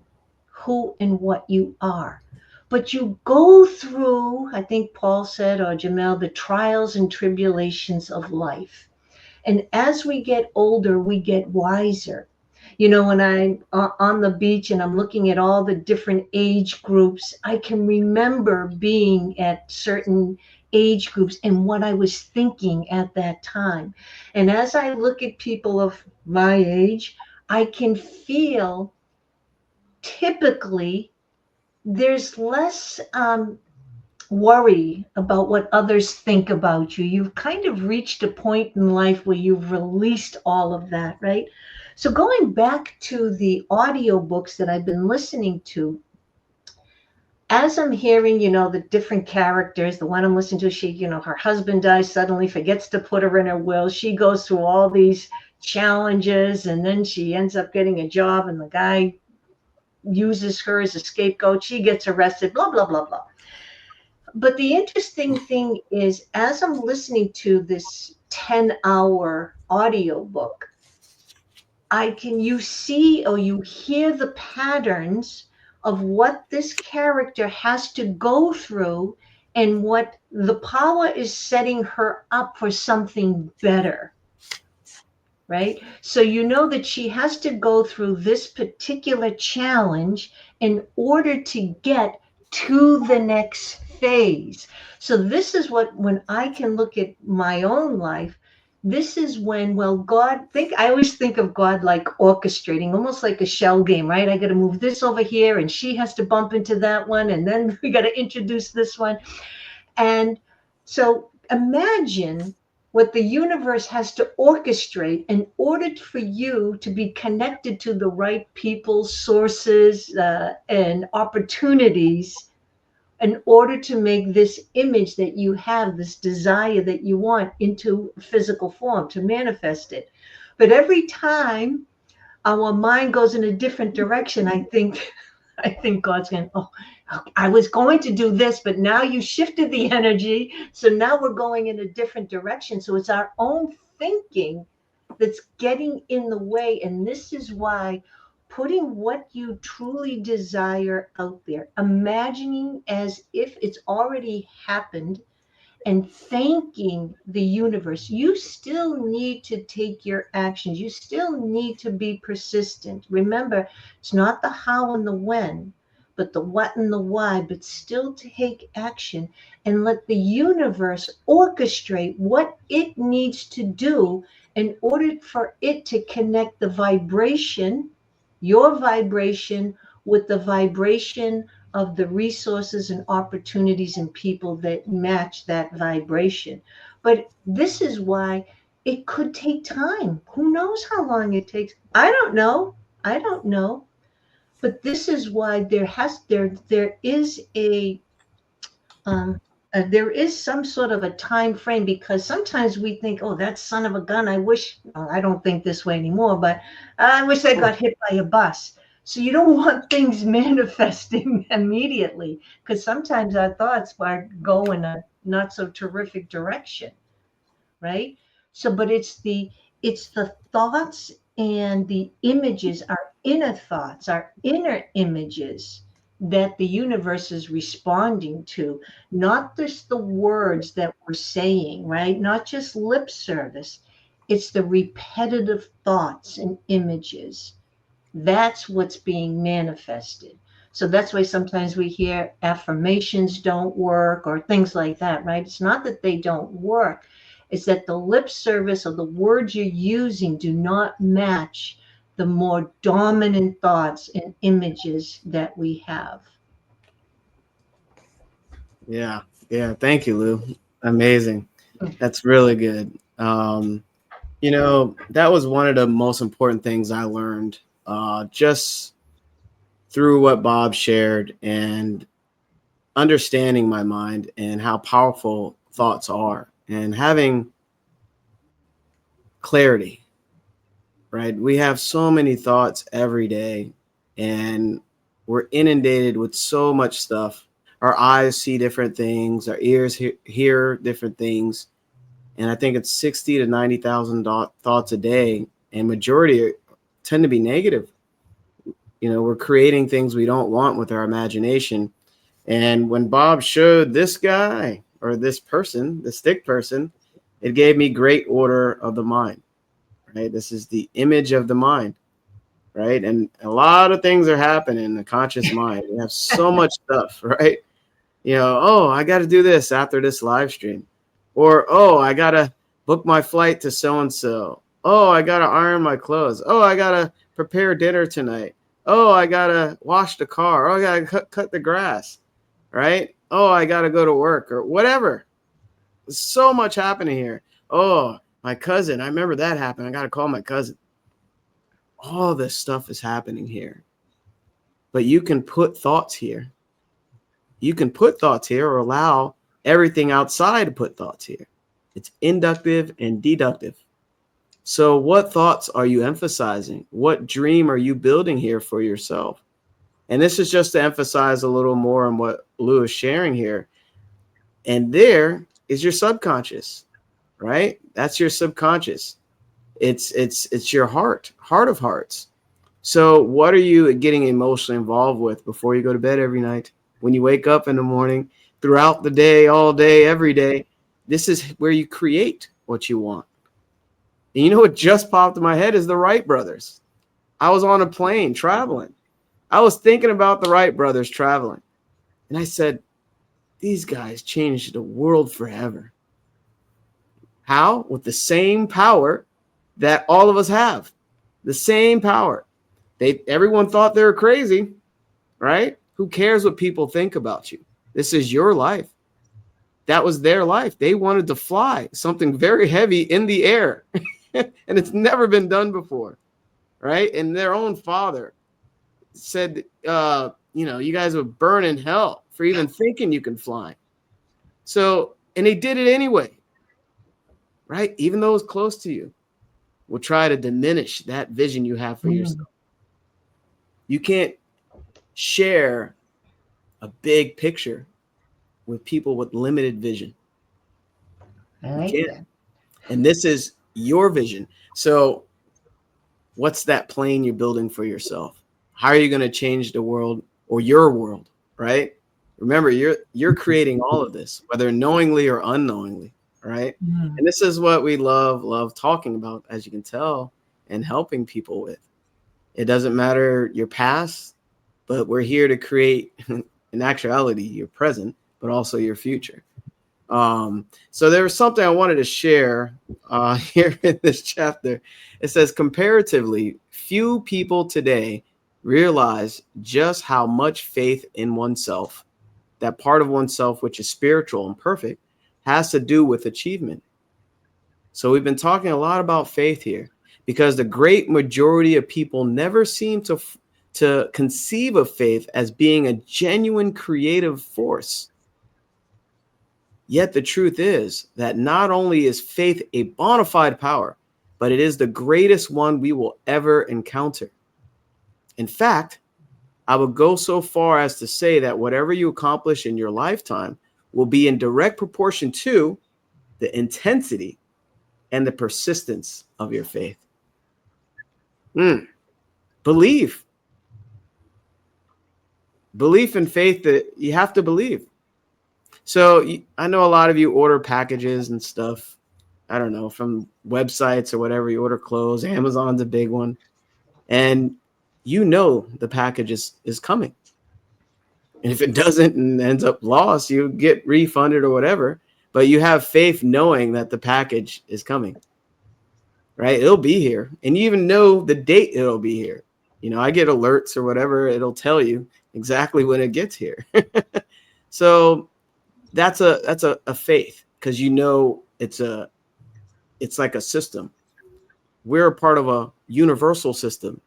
who and what you are. But you go through, I think Paul said, or Jamel, the trials and tribulations of life. And as we get older, we get wiser. When I'm on the beach and I'm looking at all the different age groups, I can remember being at certain age groups and what I was thinking at that time. And as I look at people of my age, I can feel typically there's less worry about what others think about you. You've kind of reached a point in life where you've released all of that, right? So going back to the audiobooks that I've been listening to, as I'm hearing, the different characters, the one I'm listening to, she, her husband dies suddenly, forgets to put her in her will. She goes through all these challenges, and then she ends up getting a job, and the guy uses her as a scapegoat. She gets arrested, blah, blah, blah, blah. But the interesting thing is, as I'm listening to this 10-hour audiobook, you see or you hear the patterns of what this character has to go through and what the power is setting her up for something better, right? So you know that she has to go through this particular challenge in order to get to the next phase. So this is what, when I can look at my own life, this is when, well, I always think of God like orchestrating, almost like a shell game, right? I got to move this over here, and she has to bump into that one, and then we got to introduce this one. And so imagine what the universe has to orchestrate in order for you to be connected to the right people, sources, and opportunities in order to make this image that you have, this desire that you want, into physical form, to manifest it. But every time our mind goes in a different direction, I think God's going, oh, I was going to do this, but now you shifted the energy. So now we're going in a different direction. So it's our own thinking that's getting in the way. And this is why putting what you truly desire out there, imagining as if it's already happened, and thanking the universe. You still need to take your actions. You still need to be persistent. Remember, it's not the how and the when, but the what and the why, but still take action and let the universe orchestrate what it needs to do in order for it to connect the vibration, your vibration, with the vibration of the resources and opportunities and people that match that vibration. But this is why it could take time. Who knows how long it takes? I don't know. I don't know. But this is why there is um, there is some sort of a time frame, because sometimes we think, oh, that son of a gun, I wish, well, I don't think this way anymore, but I wish I got hit by a bus. So you don't want things manifesting immediately, because sometimes our thoughts go in a not so terrific direction, right? So, but it's the thoughts and the images, our inner thoughts, our inner images, that the universe is responding to, not just the words that we're saying, right? Not just lip service. It's the repetitive thoughts and images. That's what's being manifested. So that's why sometimes we hear affirmations don't work or things like that, right? It's not that they don't work, it's that the lip service or the words you're using do not match the more dominant thoughts and images that we have. Yeah. Yeah. Thank you, Lou. Amazing. That's really good. That was one of the most important things I learned just through what Bob shared and understanding my mind and how powerful thoughts are and having clarity, right? We have so many thoughts every day and we're inundated with so much stuff. Our eyes see different things, our ears hear different things. And I think it's 60 to 90,000 thoughts a day, and majority tend to be negative. We're creating things we don't want with our imagination. And when Bob showed this guy or this person, the stick person, it gave me great order of the mind, right? This is the image of the mind, right? And a lot of things are happening in the conscious mind. We have so much stuff, right? Oh, I got to do this after this live stream. Or, oh, I got to book my flight to so-and-so. Oh, I got to iron my clothes. Oh, I got to prepare dinner tonight. Oh, I got to wash the car. Oh, I got to cut the grass, right? Oh, I got to go to work or whatever. There's so much happening here. Oh, my cousin. I remember that happened. I got to call my cousin. All this stuff is happening here. But you can put thoughts here. You can put thoughts here or allow everything outside to put thoughts here. It's inductive and deductive. So what thoughts are you emphasizing? What dream are you building here for yourself? And this is just to emphasize a little more on what Lou is sharing here. And there is your subconscious, right? That's your subconscious. It's your heart of hearts. So what are you getting emotionally involved with before you go to bed every night? When you wake up in the morning, throughout the day, all day, every day, this is where you create what you want. And you know what just popped in my head is the Wright brothers. I was on a plane traveling. I was thinking about the Wright brothers traveling. And I said, these guys changed the world forever. How? With the same power that all of us have. The same power. Everyone thought they were crazy, right? Who cares what people think about you? This is your life. That was their life. They wanted to fly something very heavy in the air. And it's never been done before, right? And their own father said, you guys would burn in hell for even thinking you can fly. So, and they did it anyway, right? Even though it's close to you, will try to diminish that vision you have for yourself. You can't share a big picture with people with limited vision. I like that. And this is your vision. So what's that plane you're building for yourself? How are you going to change the world or your world, right? Remember, you're creating all of this, whether knowingly or unknowingly, right? And this is what we love talking about, as you can tell, and helping people with. It doesn't matter your past, but we're here to create, in actuality, your present, but also your future. So there was something I wanted to share here in this chapter. It says, comparatively, few people today realize just how much faith in oneself, that part of oneself which is spiritual and perfect, has to do with achievement. So we've been talking a lot about faith here because the great majority of people never seem to conceive of faith as being a genuine creative force. Yet the truth is that not only is faith a bona fide power, but it is the greatest one we will ever encounter. In fact, I would go so far as to say that whatever you accomplish in your lifetime will be in direct proportion to the intensity and the persistence of your faith. Belief and faith, that you have to believe. So I know a lot of you order packages and stuff, I don't know, from websites or whatever. You order clothes, Amazon's a big one. And the package is coming. And if it doesn't and ends up lost, you get refunded or whatever. But you have faith knowing that the package is coming, right? It'll be here. And you even know the date it'll be here. I get alerts or whatever. It'll tell you exactly when it gets here. So that's a faith, because it's like a system. We're a part of a universal system.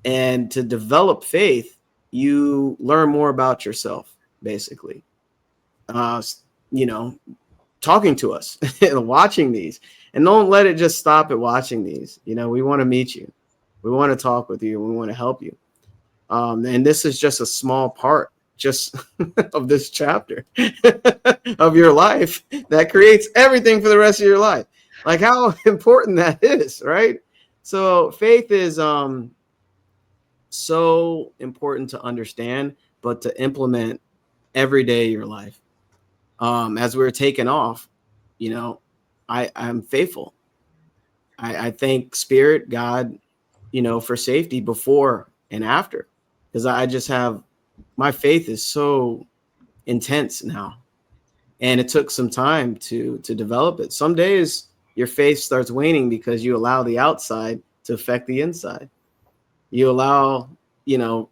And to develop faith, you learn more about yourself, basically. Talking to us and watching these. And don't let it just stop at watching these. We want to meet you. We want to talk with you. We want to help you. And this is just a small part just of this chapter of your life that creates everything for the rest of your life. Like how important that is, right? So faith is so important to understand, but to implement every day of your life. As we're taking off, I'm faithful. I thank Spirit, God, for safety before and after, because I just have, my faith is so intense now, and it took some time to develop it. Some days your faith starts waning because you allow the outside to affect the inside. You allow,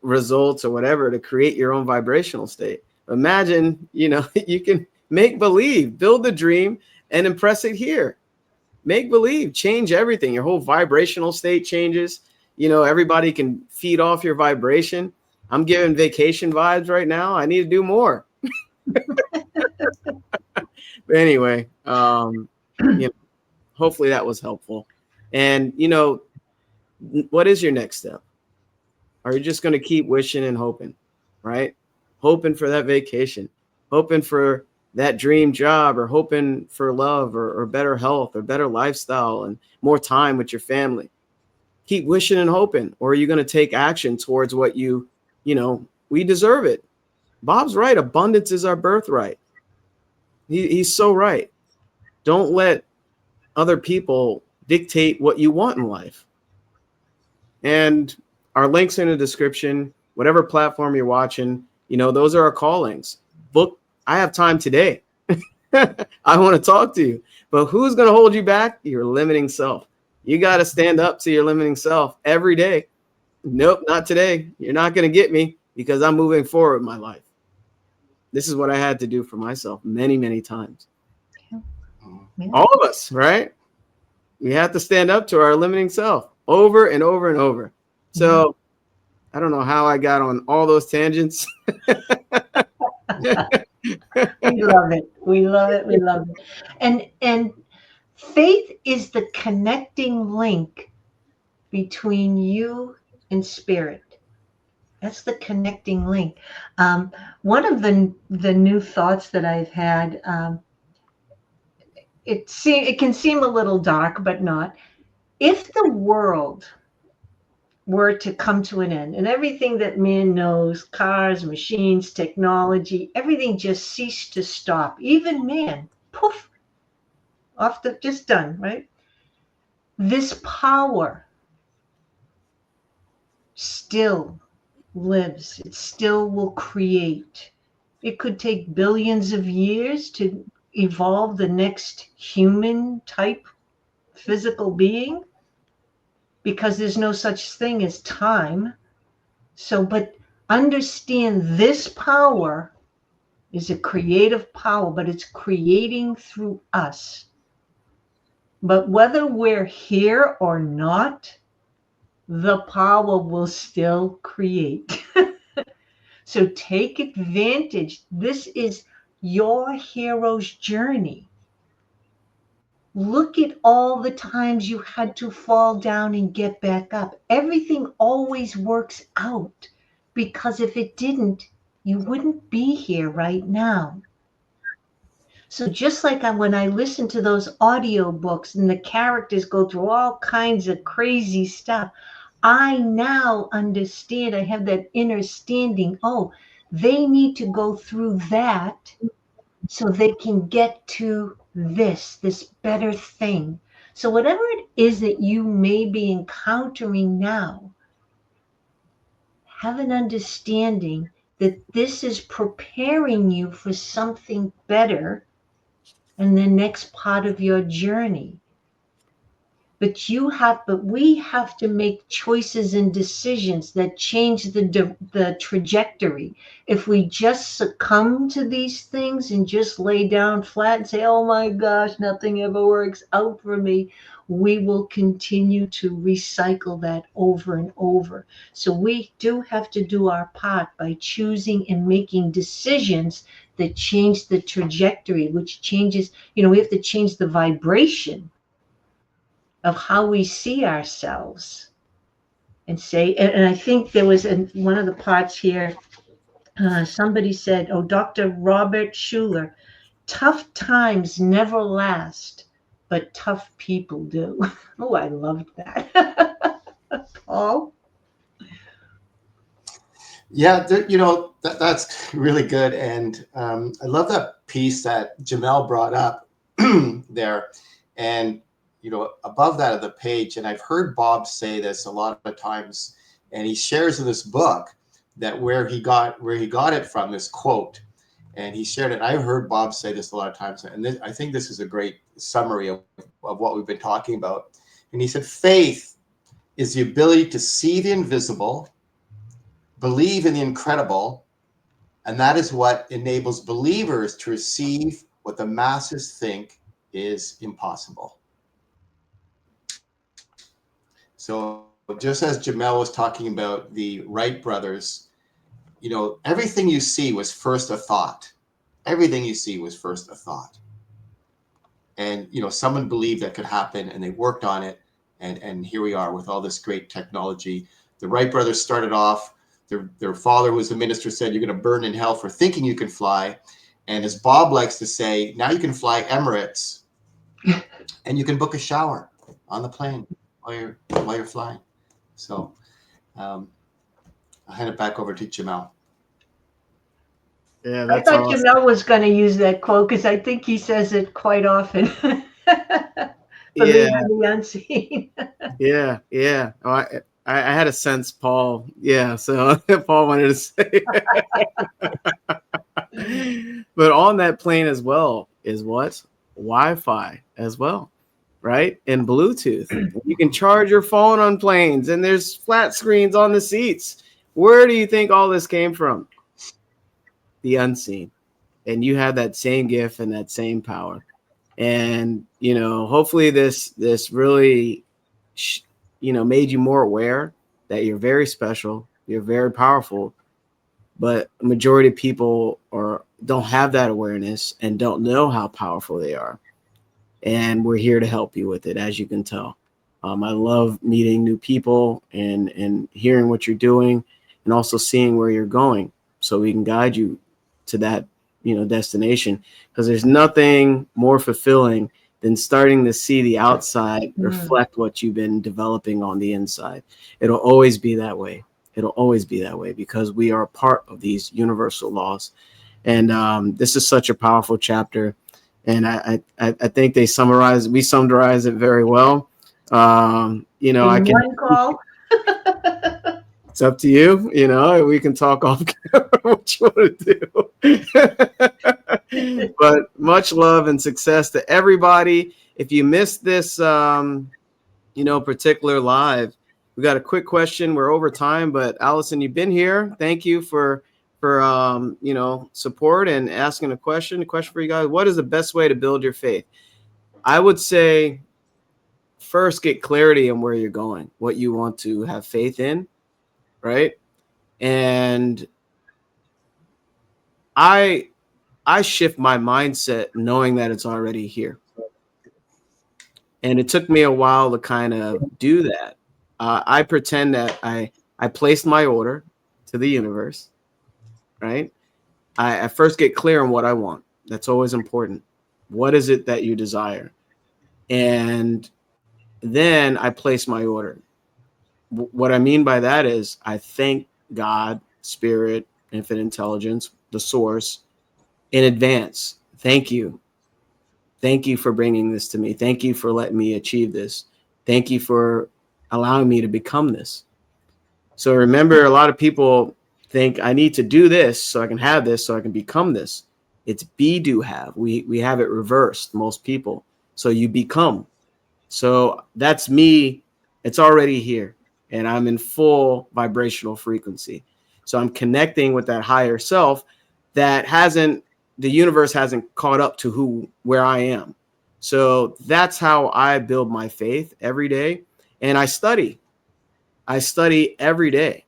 results or whatever to create your own vibrational state. Imagine, you can make believe, build the dream and impress it here. Make believe, change everything. Your whole vibrational state changes. Everybody can feed off your vibration. I'm giving vacation vibes right now. I need to do more. But anyway, hopefully that was helpful. And, what is your next step? Are you just going to keep wishing and hoping, right? Hoping for that vacation, hoping for that dream job, or hoping for love or better health or better lifestyle and more time with your family? Keep wishing and hoping. Or are you going to take action towards what we deserve it? Bob's right. Abundance is our birthright. He's so right. Don't let other people dictate what you want in life. And our links in the description, whatever platform you're watching, those are our callings. Book. I have time today. I want to talk to you. But who's going to hold you back? Your limiting self. You got to stand up to your limiting self every day. Nope, not today. You're not going to get me because I'm moving forward in my life. This is what I had to do for myself many, many times. Yeah. All of us, right? We have to stand up to our limiting self over and over and over. So I don't know how I got on all those tangents. We love it. We love it. We love it. And faith is the connecting link between you and spirit. That's the connecting link. One of the new thoughts that I've had, it can seem a little dark, but not. If the world were to come to an end and everything that man knows, cars, machines, technology, everything just ceased to stop, even man, poof, off the just done, right? This power still lives. It still will create. It could take billions of years to evolve the next human type physical being because there's no such thing as time. So, but understand this power is a creative power, but it's creating through us. But whether we're here or not, the power will still create. So take advantage. This is your hero's journey. Look at all the times you had to fall down and get back up. Everything always works out because if it didn't, you wouldn't be here right now. So just like when I listen to those audio books and the characters go through all kinds of crazy stuff, I now understand. I have that understanding. Oh, they need to go through that so they can get to this better thing. So whatever it is that you may be encountering now, have an understanding that this is preparing you for something better in the next part of your journey. But we have to make choices and decisions that change the trajectory. If we just succumb to these things and just lay down flat and say, oh my gosh, nothing ever works out for me, we will continue to recycle that over and over. So we do have to do our part by choosing and making decisions that change the trajectory, which changes, we have to change the vibration of how we see ourselves and say, and I think there was one of the parts here, somebody said, oh, Dr. Robert Schuller, tough times never last, but tough people do. Oh, I loved that. Paul? Yeah, that's really good. And I love that piece that Jamel brought up there. And, above that of the page, and I've heard Bob say this a lot of times, and he shares in this book that where he got it from, this quote, and he shared it. I've heard Bob say this a lot of times, and I think this is a great summary of what we've been talking about. And he said, faith is the ability to see the invisible, believe in the incredible, and that is what enables believers to receive what the masses think is impossible. So just as Jamel was talking about the Wright brothers, everything you see was first a thought. Everything you see was first a thought. And, someone believed that could happen and they worked on it. And here we are with all this great technology. The Wright brothers started off, their father who was a minister said, you're going to burn in hell for thinking you can fly. And as Bob likes to say, now you can fly Emirates and you can book a shower on the plane while you're flying. So I'll hand it back over to Jamel. Yeah, I that's thought awesome. Jamel was going to use that quote because I think he says it quite often. Believe Yeah, in the unseen. yeah. Oh, I had a sense, Paul. Yeah, so Paul wanted to say. But on that plane as well is what? Wi-Fi as well, right? And Bluetooth. You can charge your phone on planes, and there's flat screens on the seats. Where do you think all this came from? The unseen. And you have that same gift and that same power. And hopefully this really made you more aware that you're very special, you're very powerful, but a majority of people don't have that awareness and don't know how powerful they are. And we're here to help you with it, as you can tell. I love meeting new people and hearing what you're doing, and also seeing where you're going, so we can guide you to that destination. Because there's nothing more fulfilling than starting to see the outside reflect what you've been developing on the inside. It'll always be that way. It'll always be that way, because we are a part of these universal laws. And this is such a powerful chapter. And I think we summarize it very well. In one call. It's up to you. We can talk off camera what you want to do. But much love and success to everybody. If you missed this, particular live, we got a quick question. We're over time, but Allison, you've been here. Thank you for support and asking a question. A question for you guys: what is the best way to build your faith? I would say first get clarity on where you're going, what you want to have faith in, right? And I shift my mindset knowing that it's already here. And it took me a while to kind of do that. I pretend that I placed my order to the universe, right? I first get clear on what I want. That's always important. What is it that you desire? And then I place my order. What I mean by that is I thank God, Spirit, Infinite Intelligence, the source, in advance. Thank you. Thank you for bringing this to me. Thank you for letting me achieve this. Thank you for allowing me to become this. So remember, a lot of people think I need to do this so I can have this, so I can become this. It's be, do, have. We have it reversed, most people. So you become. So that's me. It's already here, and I'm in full vibrational frequency. So I'm connecting with that higher self that the universe hasn't caught up to where I am. So that's how I build my faith every day. And I study every day.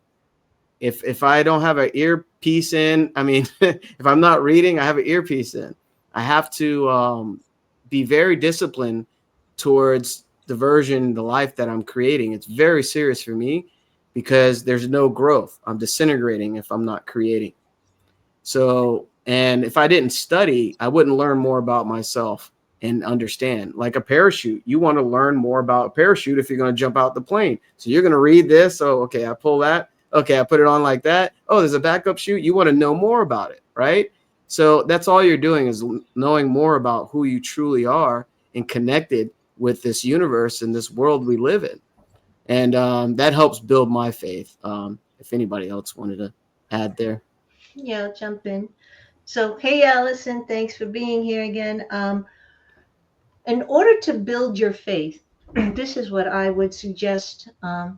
If I don't have an earpiece in, if I'm not reading, I have an earpiece in. I have to be very disciplined towards the life that I'm creating. It's very serious for me, because there's no growth. I'm disintegrating if I'm not creating. So, and if I didn't study, I wouldn't learn more about myself and understand. Like a parachute, you want to learn more about a parachute if you're going to jump out the plane. So you're going to read this. Oh, okay, I pull that. Okay, I put it on like that. Oh, there's a backup chute. You want to know more about it, right? So that's all you're doing, is knowing more about who you truly are and connected with this universe and this world we live in. And that helps build my faith. If anybody else wanted to add there. Yeah, I'll jump in. So, hey, Allison, thanks for being here again. In order to build your faith, this is what I would suggest,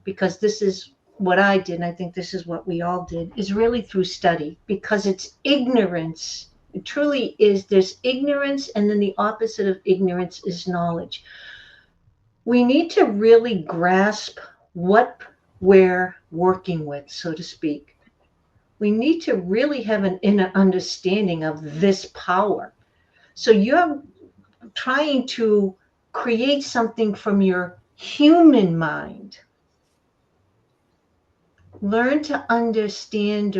because this is what I did, and I think this is what we all did, is really through study, because it's ignorance. It truly is. There's ignorance, and then the opposite of ignorance is knowledge. We need to really grasp what we're working with, so to speak. We need to really have an inner understanding of this power. So you're trying to create something from your human mind. Learn to understand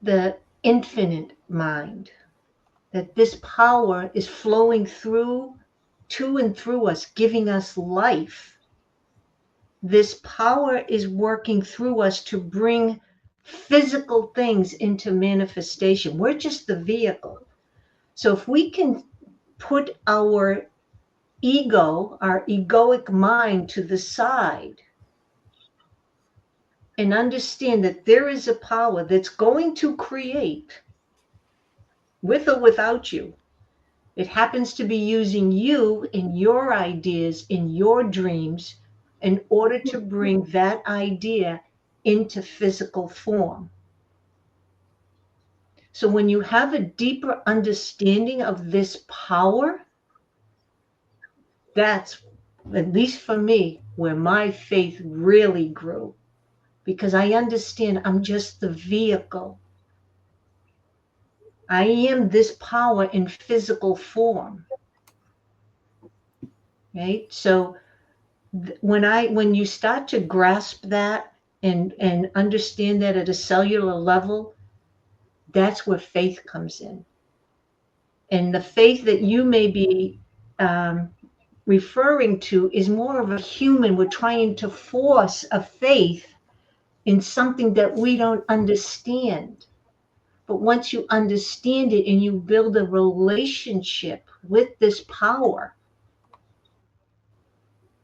the infinite mind, that this power is flowing to and through us, giving us life. This power is working through us to bring physical things into manifestation. We're just the vehicle. So if we can put our ego, our egoic mind to the side, and understand that there is a power that's going to create, with or without you. It happens to be using you and your ideas in your dreams in order to bring that idea into physical form. So when you have a deeper understanding of this power, that's, at least for me, where my faith really grew. Because I understand I'm just the vehicle. I am this power in physical form. Right? So when you start to grasp that and understand that at a cellular level, that's where faith comes in. And the faith that you may be referring to is more of a human. We're trying to force a faith in something that we don't understand. But once you understand it and you build a relationship with this power,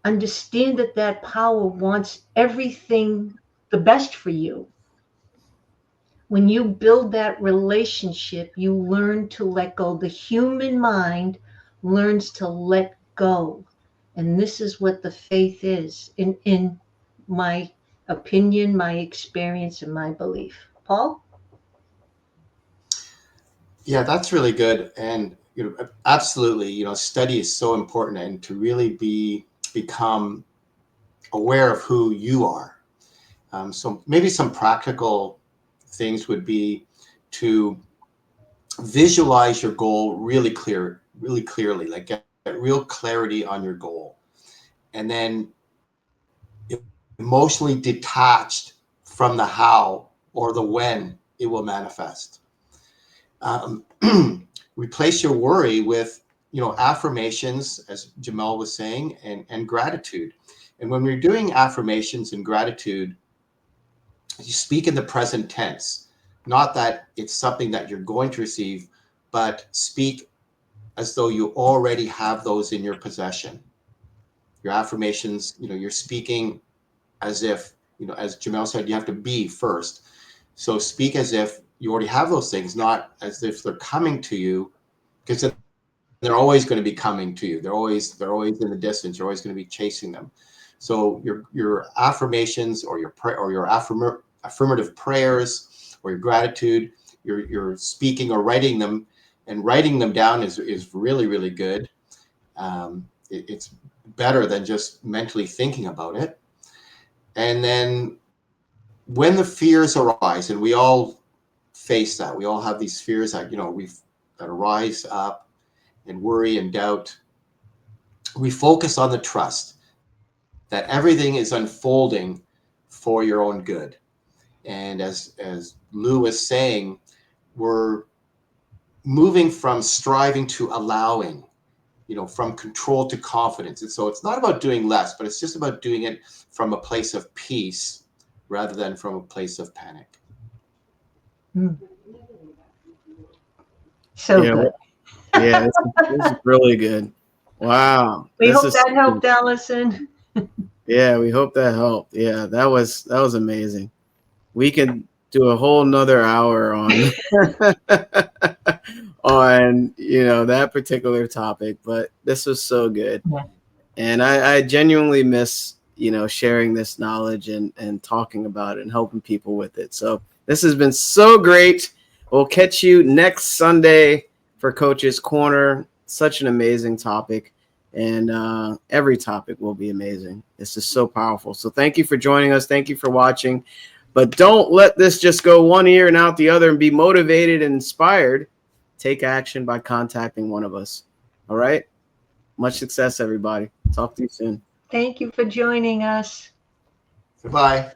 understand that that power wants everything the best for you. When you build that relationship, you learn to let go. The human mind learns to let go. And this is what the faith is, in my opinion, my experience, and my belief. Paul? Yeah, that's really good. And absolutely, study is so important, and to really become aware of who you are. So maybe some practical things would be to visualize your goal really clearly, like get real clarity on your goal, and then emotionally detached from the how or the when it will manifest. Um, replace your worry with affirmations, as Jamel was saying, and gratitude. And when we're doing affirmations and gratitude, you speak in the present tense, not that it's something that you're going to receive, but speak as though you already have those in your possession. Your affirmations, you're speaking as if, as Jamel said, you have to be first. So speak as if you already have those things, not as if they're coming to you, because they're always going to be coming to you. They're always in the distance. You're always going to be chasing them. So your affirmations or your affirmative prayers or your gratitude, you're speaking or writing them, and writing them down is really, really good. It's better than just mentally thinking about it. And then when the fears arise, and we all face that, we all have these fears that that arise up, and worry and doubt, we focus on the trust that everything is unfolding for your own good. And as Lou was saying, we're moving from striving to allowing, from control to confidence. And so it's not about doing less, but it's just about doing it from a place of peace rather than from a place of panic. So Yeah, good. yeah, this is really good. Wow, We this hope is that helped, Allison. yeah. We hope that helped. Yeah, that was amazing. We can do a whole nother hour on on that particular topic, but this was so good. Yeah. And I genuinely miss sharing this knowledge and talking about it and helping people with it. So this has been so great. We'll catch you next Sunday for Coach's Corner. Such an amazing topic, and every topic will be amazing. This is so powerful. So thank you for joining us. Thank you for watching. But don't let this just go one ear and out the other, and be motivated and inspired. Take action by contacting one of us. All right? Much success, everybody. Talk to you soon. Thank you for joining us. Goodbye.